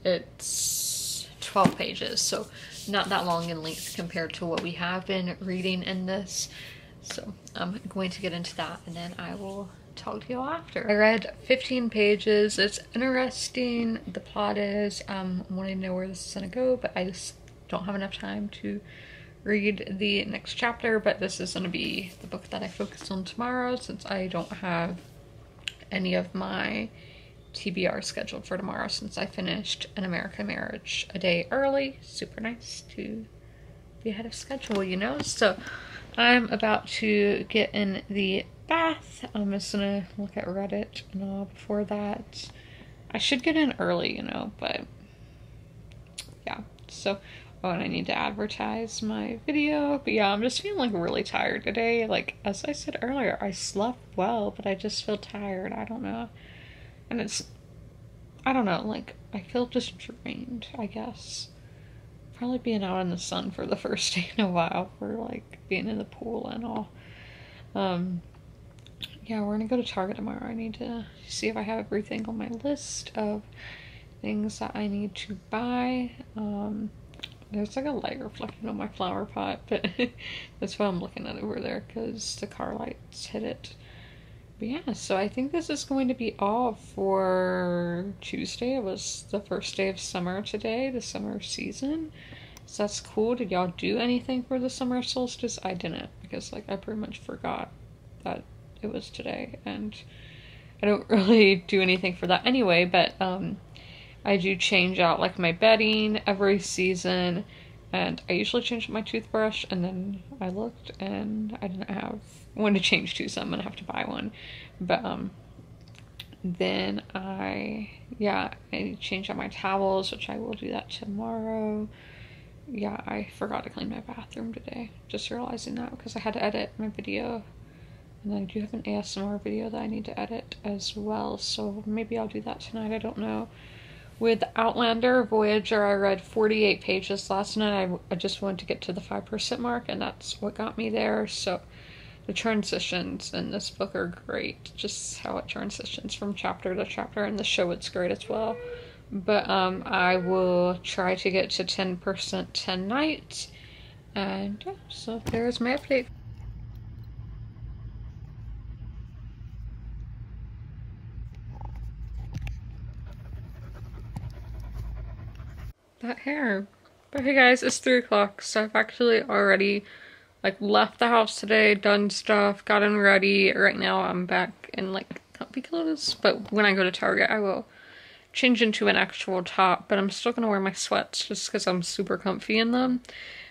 It's 12 pages, so not that long in length compared to what we have been reading in this. So I'm going to get into that, and then I will talk to you all after. I read 15 pages. It's interesting. The plot is wanting to know where this is gonna go, but I just don't have enough time to read the next chapter. But this is gonna be the book that I focus on tomorrow, since I don't have any of my TBR scheduled for tomorrow, since I finished An American Marriage a day early. Super nice to be ahead of schedule, you know? So I'm about to get in the bath. I'm just gonna look at Reddit and all before that. I should get in early, you know, but yeah. So, oh, and I need to advertise my video. But yeah, I'm just feeling like really tired today. Like, as I said earlier, I slept well, but I just feel tired. I don't know. And it's, I don't know, like, I feel just drained, I guess. Probably being out in the sun for the first day in a while, for like being in the pool and all. Yeah, we're gonna go to Target tomorrow. I need to see if I have everything on my list of things that I need to buy. There's like a light reflecting on my flower pot, but that's why I'm looking at it over there, because the car lights hit it. But yeah, so I think this is going to be all for Tuesday. It was the first day of summer today, the summer season. So that's cool. Did y'all do anything for the summer solstice? I didn't, because like I pretty much forgot that it was today, and I don't really do anything for that anyway. But I do change out like my bedding every season, and I usually change my toothbrush. And then I looked and I didn't have one to change to, so I'm gonna have to buy one. But then I change out my towels, which I will do that tomorrow. Yeah, I forgot to clean my bathroom today, just realizing that, because I had to edit my video, and I do have an ASMR video that I need to edit as well, so maybe I'll do that tonight. I don't know. With Outlander Voyager, I read 48 pages last night. I just wanted to get to the 5% mark, and that's what got me there. So the transitions in this book are great, just how it transitions from chapter to chapter. In the show, it's great as well. But I will try to get to 10% tonight. And yeah, so there's my update. That hair. But hey guys, it's 3 o'clock, so I've actually already like left the house today, done stuff, gotten ready. Right now I'm back in like comfy clothes, but when I go to Target I will change into an actual top, but I'm still gonna wear my sweats just because I'm super comfy in them.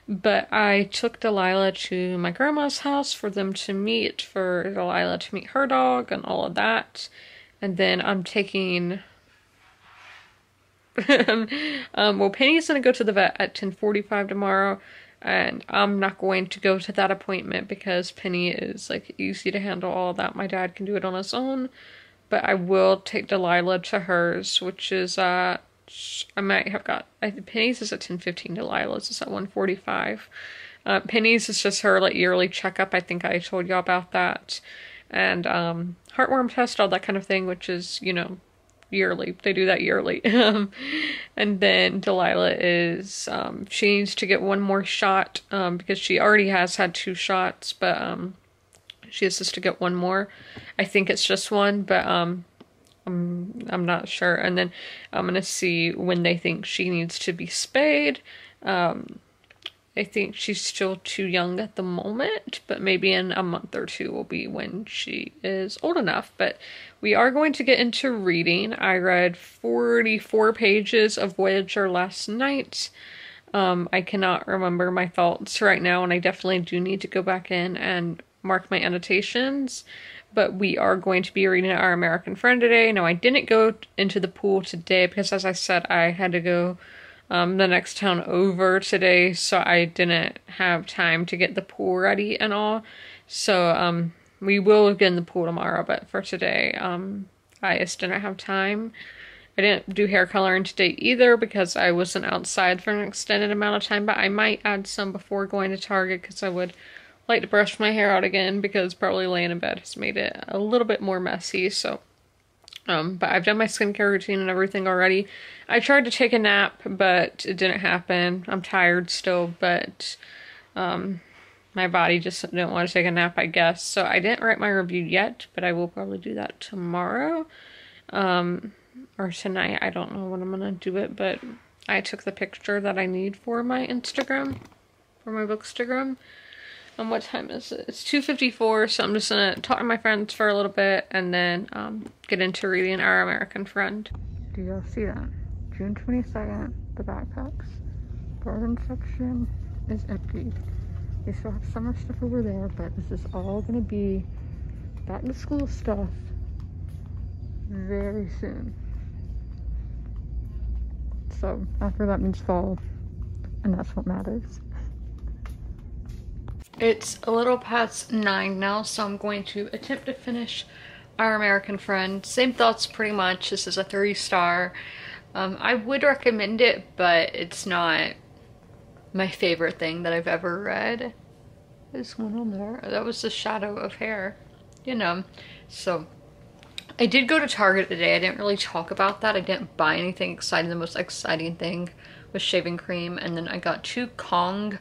But I took Delilah to my grandma's house for them to meet, for Delilah to meet her dog and all of that. And then I'm taking... well, Penny's gonna go to the vet at 10:45 tomorrow, and I'm not going to go to that appointment because Penny is like easy to handle all that. My dad can do it on his own, but I will take Delilah to hers, which is I might have got, Penny's is at 10:15, Delilah's is at 1:45. Penny's is just her like yearly checkup. I think I told y'all about that, and heartworm test, all that kind of thing, which is, you know, yearly. They do that yearly. And then Delilah is, she needs to get one more shot, because she already has had 2 shots, but, she has to get one more. I think it's just one, but, I'm not sure. And then I'm gonna see when they think she needs to be spayed. I think she's still too young at the moment, but maybe in a month or 2 will be when she is old enough. But we are going to get into reading. I read 44 pages of Voyager last night. I cannot remember my thoughts right now, and I definitely do need to go back in and mark my annotations. But we are going to be reading Our American Friend today. Now, I didn't go into the pool today because, as I said, I had to go the next town over today, so I didn't have time to get the pool ready and all. So, we will get in the pool tomorrow, but for today, I just didn't have time. I didn't do hair coloring today either because I wasn't outside for an extended amount of time, but I might add some before going to Target because I would like to brush my hair out again because probably laying in bed has made it a little bit more messy, so... but I've done my skincare routine and everything already. I tried to take a nap, but it didn't happen. I'm tired still, but my body just didn't want to take a nap, I guess. So I didn't write my review yet, but I will probably do that tomorrow. Or tonight. I don't know when I'm gonna do it, but I took the picture that I need for my Instagram, for my Bookstagram. What time is it? It's 2:54, so I'm just gonna talk to my friends for a little bit and then get into reading Our American Friend. Do y'all see that? June 22nd, the backpacks. Garden section is empty. We still have some stuff over there, but this is all gonna be back to school stuff very soon. So after that means fall, and that's what matters. It's a little past 9 now, so I'm going to attempt to finish Our American Friend. Same thoughts pretty much. This is a 3-star. I would recommend it, but it's not my favorite thing that I've ever read. There's one on there. That was The Shadow of Hair, you know. So I did go to Target today. I didn't really talk about that. I didn't buy anything exciting. The most exciting thing was shaving cream, and then I got 2 Kong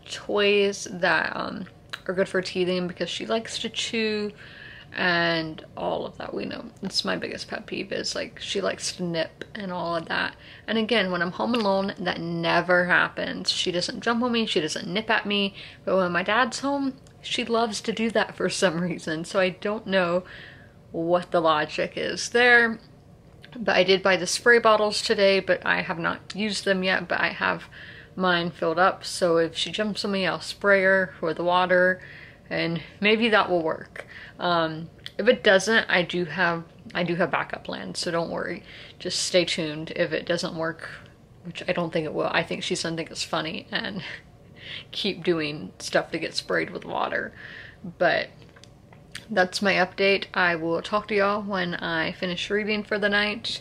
toys that are good for teething because she likes to chew and all of that. We know it's my biggest pet peeve is like she likes to nip and all of that. And again, when I'm home alone, that never happens. She doesn't jump on me, she doesn't nip at me, but when my dad's home, she loves to do that for some reason. So I don't know what the logic is there. But I did buy the spray bottles today, but I have not used them yet, but I have mine filled up, so if she jumps on me, I'll spray her with the water, and maybe that will work. If it doesn't, I do have backup plans, so don't worry. Just stay tuned. If it doesn't work, which I don't think it will, I think she's gonna think it's funny and keep doing stuff to get sprayed with water. But that's my update. I will talk to y'all when I finish reading for the night.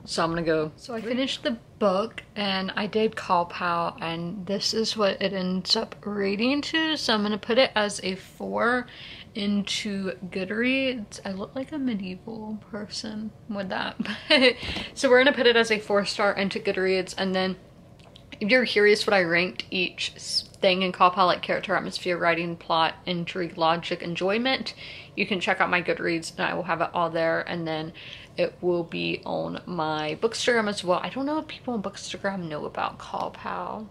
So I'm gonna go. So I finished the book and I did Call Pal, and this is what it ends up rating to. So I'm gonna put it as a 4 into Goodreads. I look like a medieval person with that. So we're gonna put it as a 4-star into Goodreads, and then if you're curious what I ranked each thing in Call Pal, like character, atmosphere, writing, plot, intrigue, logic, enjoyment, you can check out my Goodreads and I will have it all there, and then it will be on my Bookstagram as well. I don't know if people on Bookstagram know about Call Pal.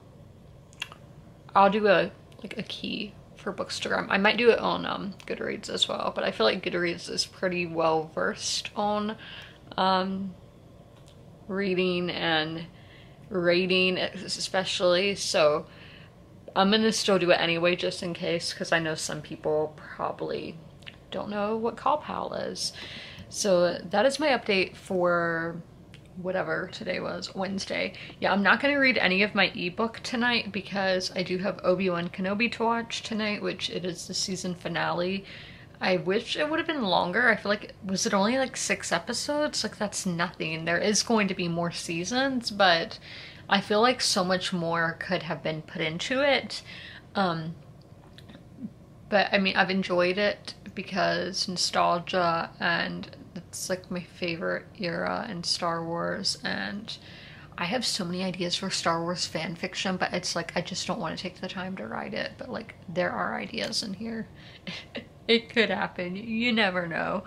I'll do a key for Bookstagram. I might do it on Goodreads as well, but I feel like Goodreads is pretty well versed on reading and rating especially, so I'm gonna still do it anyway just in case, because I know some people probably don't know what Call Pal is. So that is my update for whatever today was, Wednesday. Yeah, I'm not gonna read any of my ebook tonight because I do have Obi-Wan Kenobi to watch tonight, which it is the season finale. I wish it would have been longer. I feel like, was it only like 6 episodes? Like, that's nothing. There is going to be more seasons, but I feel like so much more could have been put into it. But I mean, I've enjoyed it because nostalgia, and it's like my favorite era in Star Wars, and I have so many ideas for Star Wars fan fiction, but it's like I just don't want to take the time to write it. But like, there are ideas in here. It could happen, you never know.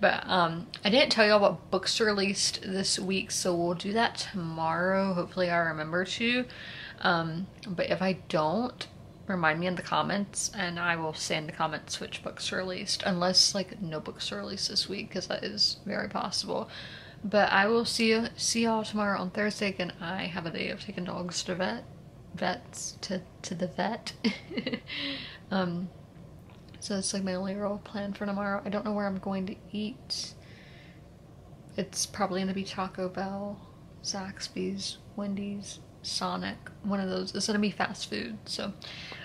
But I didn't tell y'all what books released this week, so we'll do that tomorrow. Hopefully I remember to. But if I don't, remind me in the comments, and I will say in the comments which books are released, unless like no books are released this week, because that is very possible. But I will see y'all tomorrow on Thursday. Again, I have a day of taking dogs to the vet. So it's like my only real plan for tomorrow. I don't know where I'm going to eat. It's probably gonna be Taco Bell, Zaxby's, Wendy's, Sonic, one of those. It's gonna be fast food, so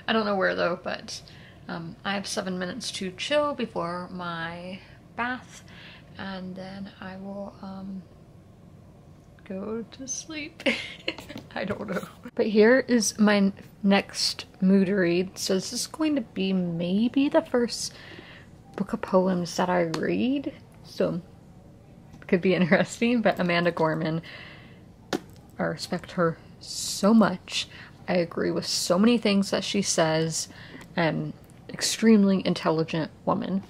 I don't know where though, but I have 7 minutes to chill before my bath, and then I will go to sleep. I don't know. But here is my next mood read. So this is going to be maybe the first book of poems that I read, so it could be interesting. But Amanda Gorman, I respect her so much. I agree with so many things that she says, and extremely intelligent woman.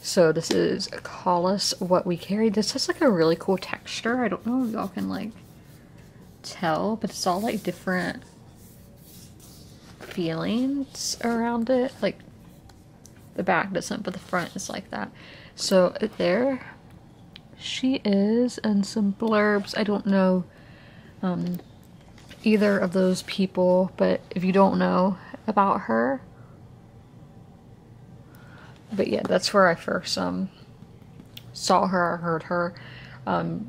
So this is Call Us What We Carry. This has like a really cool texture. I don't know if y'all can like tell, but it's all like different feelings around it. Like the back doesn't, but the front is like that. So there she is, and some blurbs. I don't know either of those people, but if you don't know about her, but yeah, that's where I first saw her or heard her.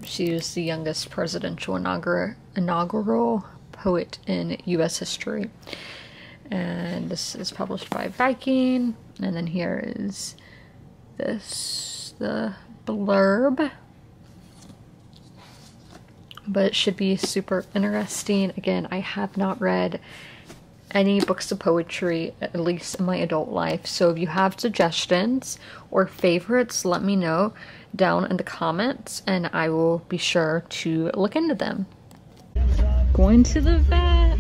She was the youngest presidential inaugural poet in U.S. history. And this is published by Viking. And then here is the blurb. But it should be super interesting. Again, I have not read any books of poetry, at least in my adult life. So if you have suggestions or favorites, let me know down in the comments, and I will be sure to look into them. Going to the vet.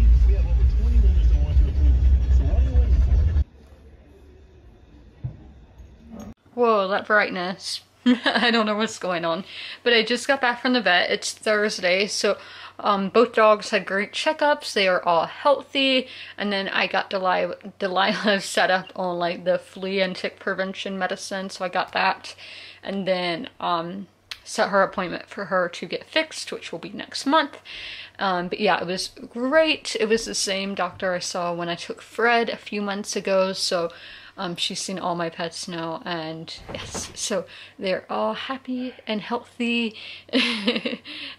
Whoa, that brightness. I don't know what's going on, but I just got back from the vet. It's Thursday, so both dogs had great checkups. They are all healthy, and then I got Delilah set up on like the flea and tick prevention medicine, so I got that, and then set her appointment for her to get fixed, which will be next month. But yeah, it was great. It was the same doctor I saw when I took Fred a few months ago, so she's seen all my pets now, and yes, so they're all happy and healthy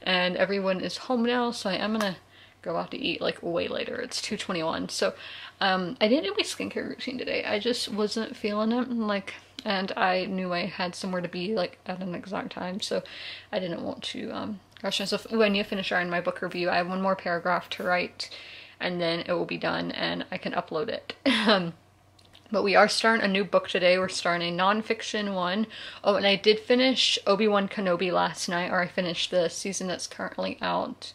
and everyone is home now, so I am gonna go out to eat like way later. It's 2:21, so I didn't do my skincare routine today. I just wasn't feeling it, like, and I knew I had somewhere to be like at an exact time, so I didn't want to rush myself. Ooh, I need to finish writing my book review. I have one more paragraph to write, and then it will be done and I can upload it. But we are starting a new book today. We're starting a nonfiction one. Oh, and I did finish Obi-Wan Kenobi last night, or I finished the season that's currently out.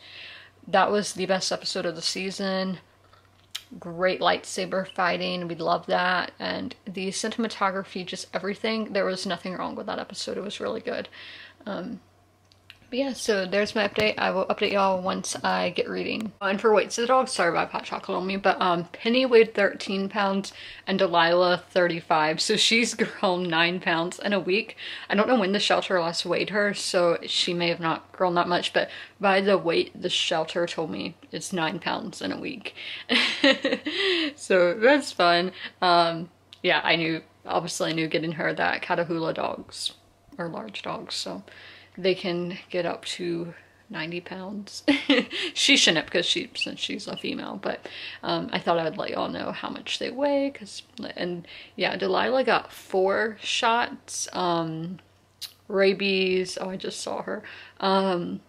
That was the best episode of the season. Great lightsaber fighting. We love that. And the cinematography, just everything. There was nothing wrong with that episode. It was really good. But yeah, so there's my update. I will update y'all once I get reading. And for weights of the dogs, sorry about hot chocolate on me, but Penny weighed 13 pounds and Delilah 35. So she's grown 9 pounds in a week. I don't know when the shelter last weighed her, so she may have not grown that much, but by the weight the shelter told me it's 9 pounds in a week. So that's fun. Yeah, obviously I knew getting her that Catahoula dogs are large dogs, so they can get up to 90 pounds. She shouldn't, because since she's a female, but I thought I would let y'all know how much they weigh, and yeah, Delilah got 4 shots, rabies, oh I just saw her, 1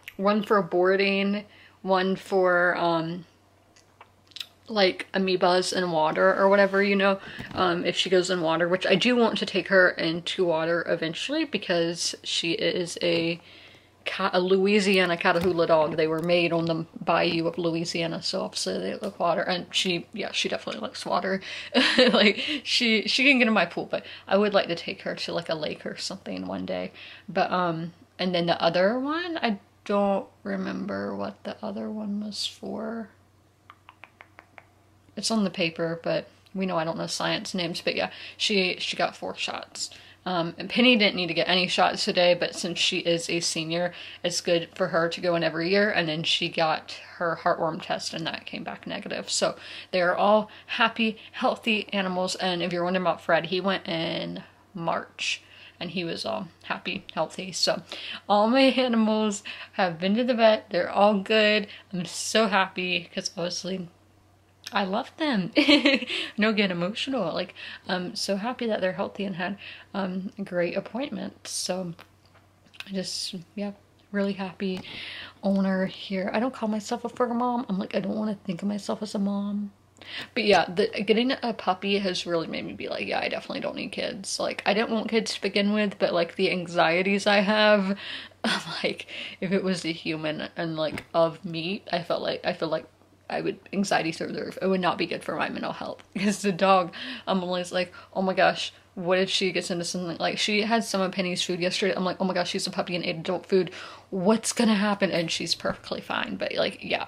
for boarding, 1 for like amoebas in water or whatever, you know, if she goes in water, which I do want to take her into water eventually, because she is a Louisiana Catahoula dog. They were made on the bayou of Louisiana, so obviously they like water, and she definitely likes water. Like she can get in my pool, but I would like to take her to like a lake or something one day. But and then the other one, I don't remember what the other one was for. It's on the paper, but we know I don't know science names. But yeah, she got 4 shots. And Penny didn't need to get any shots today, but since she is a senior, it's good for her to go in every year. And then she got her heartworm test, and that came back negative. So they're all happy, healthy animals. And if you're wondering about Fred, he went in March, and he was all happy, healthy. So all my animals have been to the vet. They're all good. I'm so happy, because obviously I love them. No, get emotional. Like, I'm so happy that they're healthy and had great appointments. So I just, yeah, really happy owner here. I don't call myself a fur mom. I'm like, I don't want to think of myself as a mom. But yeah, getting a puppy has really made me be like, yeah, I definitely don't need kids. Like, I didn't want kids to begin with, but like the anxieties I have, like if it was a human and like of meat, I feel like I would anxiety through the roof. It would not be good for my mental health, because the dog, I'm always like, oh my gosh, what if she gets into something, like she had some of Penny's food yesterday. I'm like, oh my gosh, she's a puppy and ate adult food. What's gonna happen? And she's perfectly fine. But like, yeah,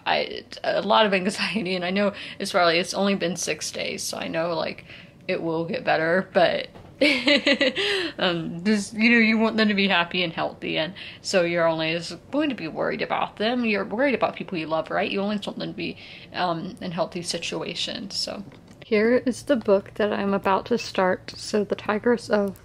a lot of anxiety, and I know it's only been 6 days, so I know like it will get better, but just, you know, you want them to be happy and healthy, and so you're always going to be worried about them. You're worried about people you love, right? You always want them to be in healthy situations. So here is the book that I'm about to start. So The Tigress of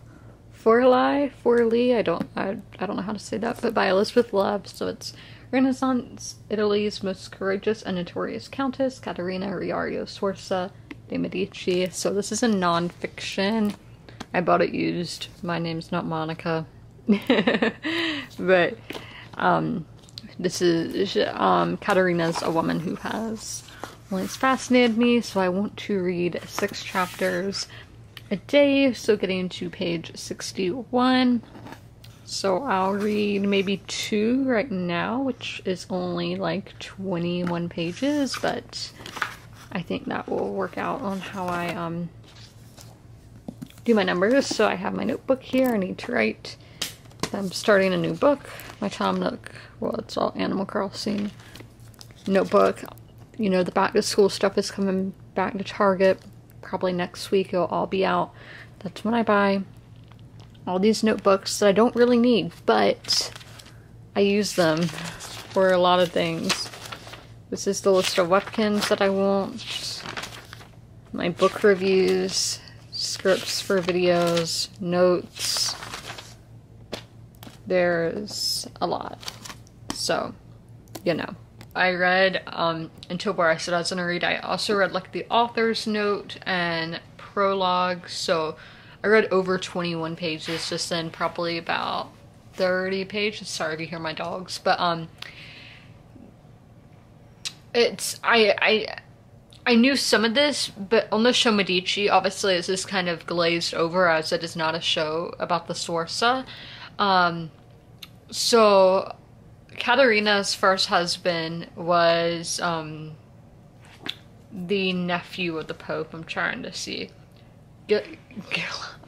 Forli, I don't know how to say that, but by Elizabeth Love. So it's Renaissance Italy's most courageous and notorious countess, Caterina Riario Sforza de' Medici. So this is a non-fiction. I bought it used. My name's not Monica. But this is Caterina's a woman who has always fascinated me, so I want to read 6 chapters a day, so getting to page 61. So I'll read maybe 2 right now, which is only like 21 pages, but I think that will work out on how I do my numbers. So I have my notebook here. I need to write. I'm starting a new book. My Tom Nook, well, it's all Animal Crossing notebook. You know, the back to school stuff is coming back to Target. Probably next week it'll all be out. That's when I buy all these notebooks that I don't really need, but I use them for a lot of things. This is the list of Webkins that I want. My book reviews, scripts for videos, notes. There's a lot. So, you know. I read until where I said I was gonna read. I also read like the author's note and prologue. So I read over 21 pages just then, probably about 30 pages. Sorry if you hear my dogs, but it's I knew some of this, but on the show Medici, obviously it's just kind of glazed over as it is not a show about the Sforza. So Caterina's first husband was the nephew of the Pope. I'm trying to see.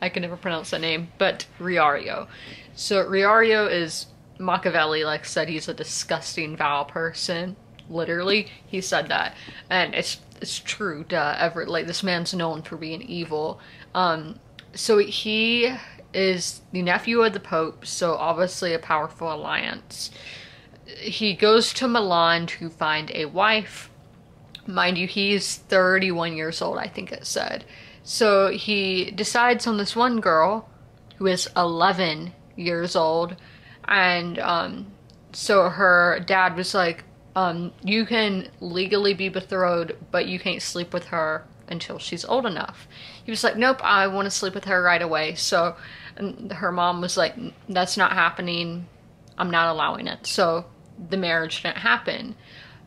I can never pronounce that name, but Riario. So Riario is Machiavelli like said he's a disgusting, vile person. Literally, he said that, and it's true. Like, this man's known for being evil. So he is the nephew of the Pope, so obviously a powerful alliance. He goes to Milan to find a wife. Mind you, he's 31 years old, I think it said. So he decides on this one girl who is 11 years old, and so her dad was like, you can legally be betrothed, but you can't sleep with her until she's old enough. He was like, nope, I want to sleep with her right away. So her mom was like, that's not happening. I'm not allowing it. So the marriage didn't happen.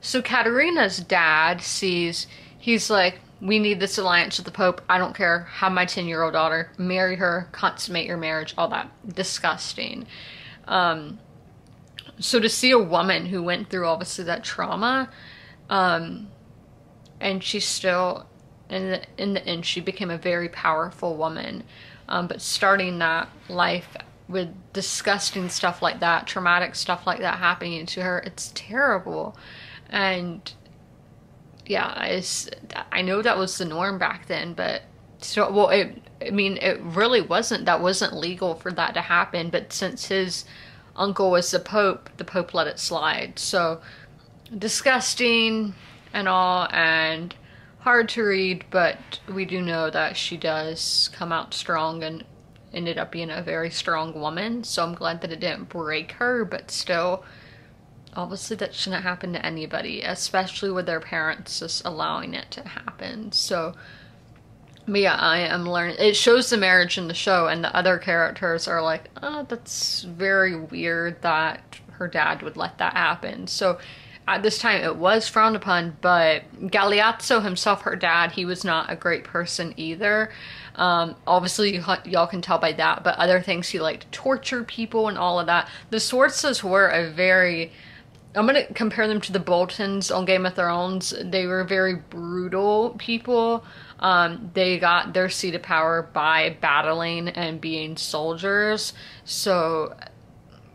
So Katerina's dad sees, he's like, we need this alliance with the Pope. I don't care. Have my 10-year-old daughter. Marry her. Consummate your marriage. All that. Disgusting. So to see a woman who went through obviously that trauma, and she's still, in the end, she became a very powerful woman. But starting that life with disgusting stuff like that, traumatic stuff like that happening to her, it's terrible. And yeah, I know that was the norm back then, but so, well, I mean, it really wasn't. That wasn't legal for that to happen, but since his uncle was the Pope let it slide. So disgusting and all, and hard to read, but we do know that she does come out strong and ended up being a very strong woman. So I'm glad that it didn't break her, but still, obviously that shouldn't happen to anybody, especially with their parents just allowing it to happen. So, but yeah, I am learning. It shows the marriage in the show, and the other characters are like, oh, that's very weird that her dad would let that happen. So at this time it was frowned upon, but Galeazzo himself, her dad, he was not a great person either. Obviously y'all can tell by that, but other things, he liked to torture people and all of that. The Sforzas were a very, I'm going to compare them to the Boltons on Game of Thrones. They were very brutal people. They got their seat of power by battling and being soldiers. So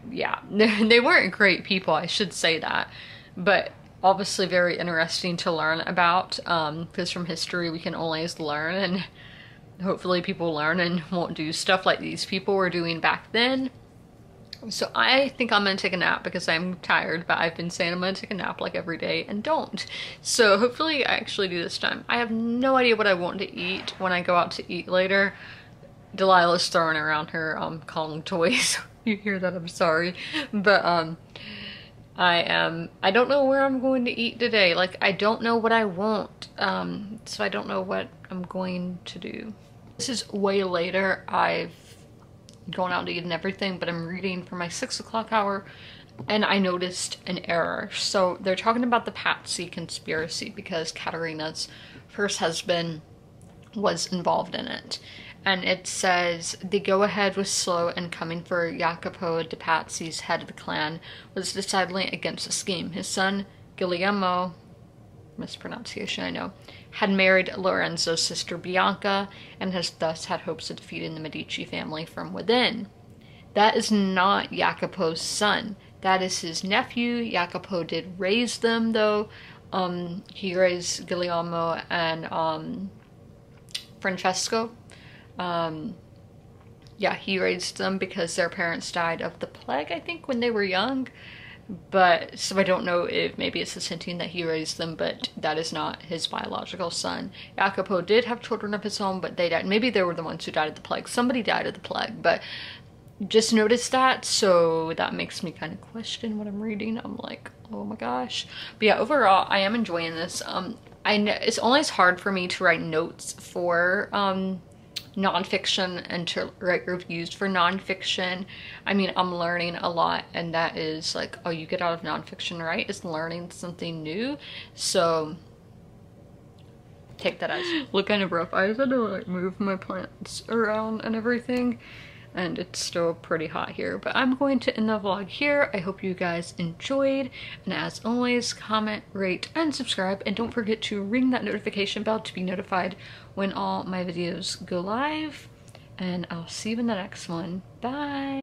yeah, they weren't great people, I should say that. But obviously very interesting to learn about, because from history we can always learn, and hopefully people learn and won't do stuff like these people were doing back then. So I think I'm gonna take a nap because I'm tired, but I've been saying I'm gonna take a nap like every day and don't. So hopefully I actually do this time. I have no idea what I want to eat when I go out to eat later. Delilah's throwing around her Kong toys. You hear that, I'm sorry. But I don't know where I'm going to eat today. Like, I don't know what I want. So I don't know what I'm going to do. This is way later. I've gone out to eat and everything, but I'm reading for my 6 o'clock hour, and I noticed an error. So they're talking about the Patsy conspiracy because Katerina's first husband was involved in it. And it says, the go-ahead was slow, and coming for Jacopo de Patsy's head of the clan was decidedly against the scheme. His son, Guglielmo, mispronunciation I know, had married Lorenzo's sister Bianca, and has thus had hopes of defeating the Medici family from within. That is not Jacopo's son. That is his nephew. Jacopo did raise them, though. He raised Guglielmo and Francesco. Yeah, he raised them because their parents died of the plague, I think, when they were young. But, so I don't know if maybe it's just hinting that he raised them, but that is not his biological son. Jacopo did have children of his own, but they died. Maybe they were the ones who died of the plague. Somebody died of the plague, but just noticed that, so that makes me kind of question what I'm reading. I'm like, oh my gosh. But yeah, overall, I am enjoying this. I know it's always hard for me to write notes for, nonfiction and to write reviews for nonfiction. I mean, I'm learning a lot, and that is like, oh, you get out of nonfiction, right? Is learning something new. So take that as look kind of rough. I had to like move my plants around and everything, and it's still pretty hot here. But I'm going to end the vlog here. I hope you guys enjoyed, and as always, comment, rate, and subscribe, and don't forget to ring that notification bell to be notified when all my videos go live, and I'll see you in the next one. Bye!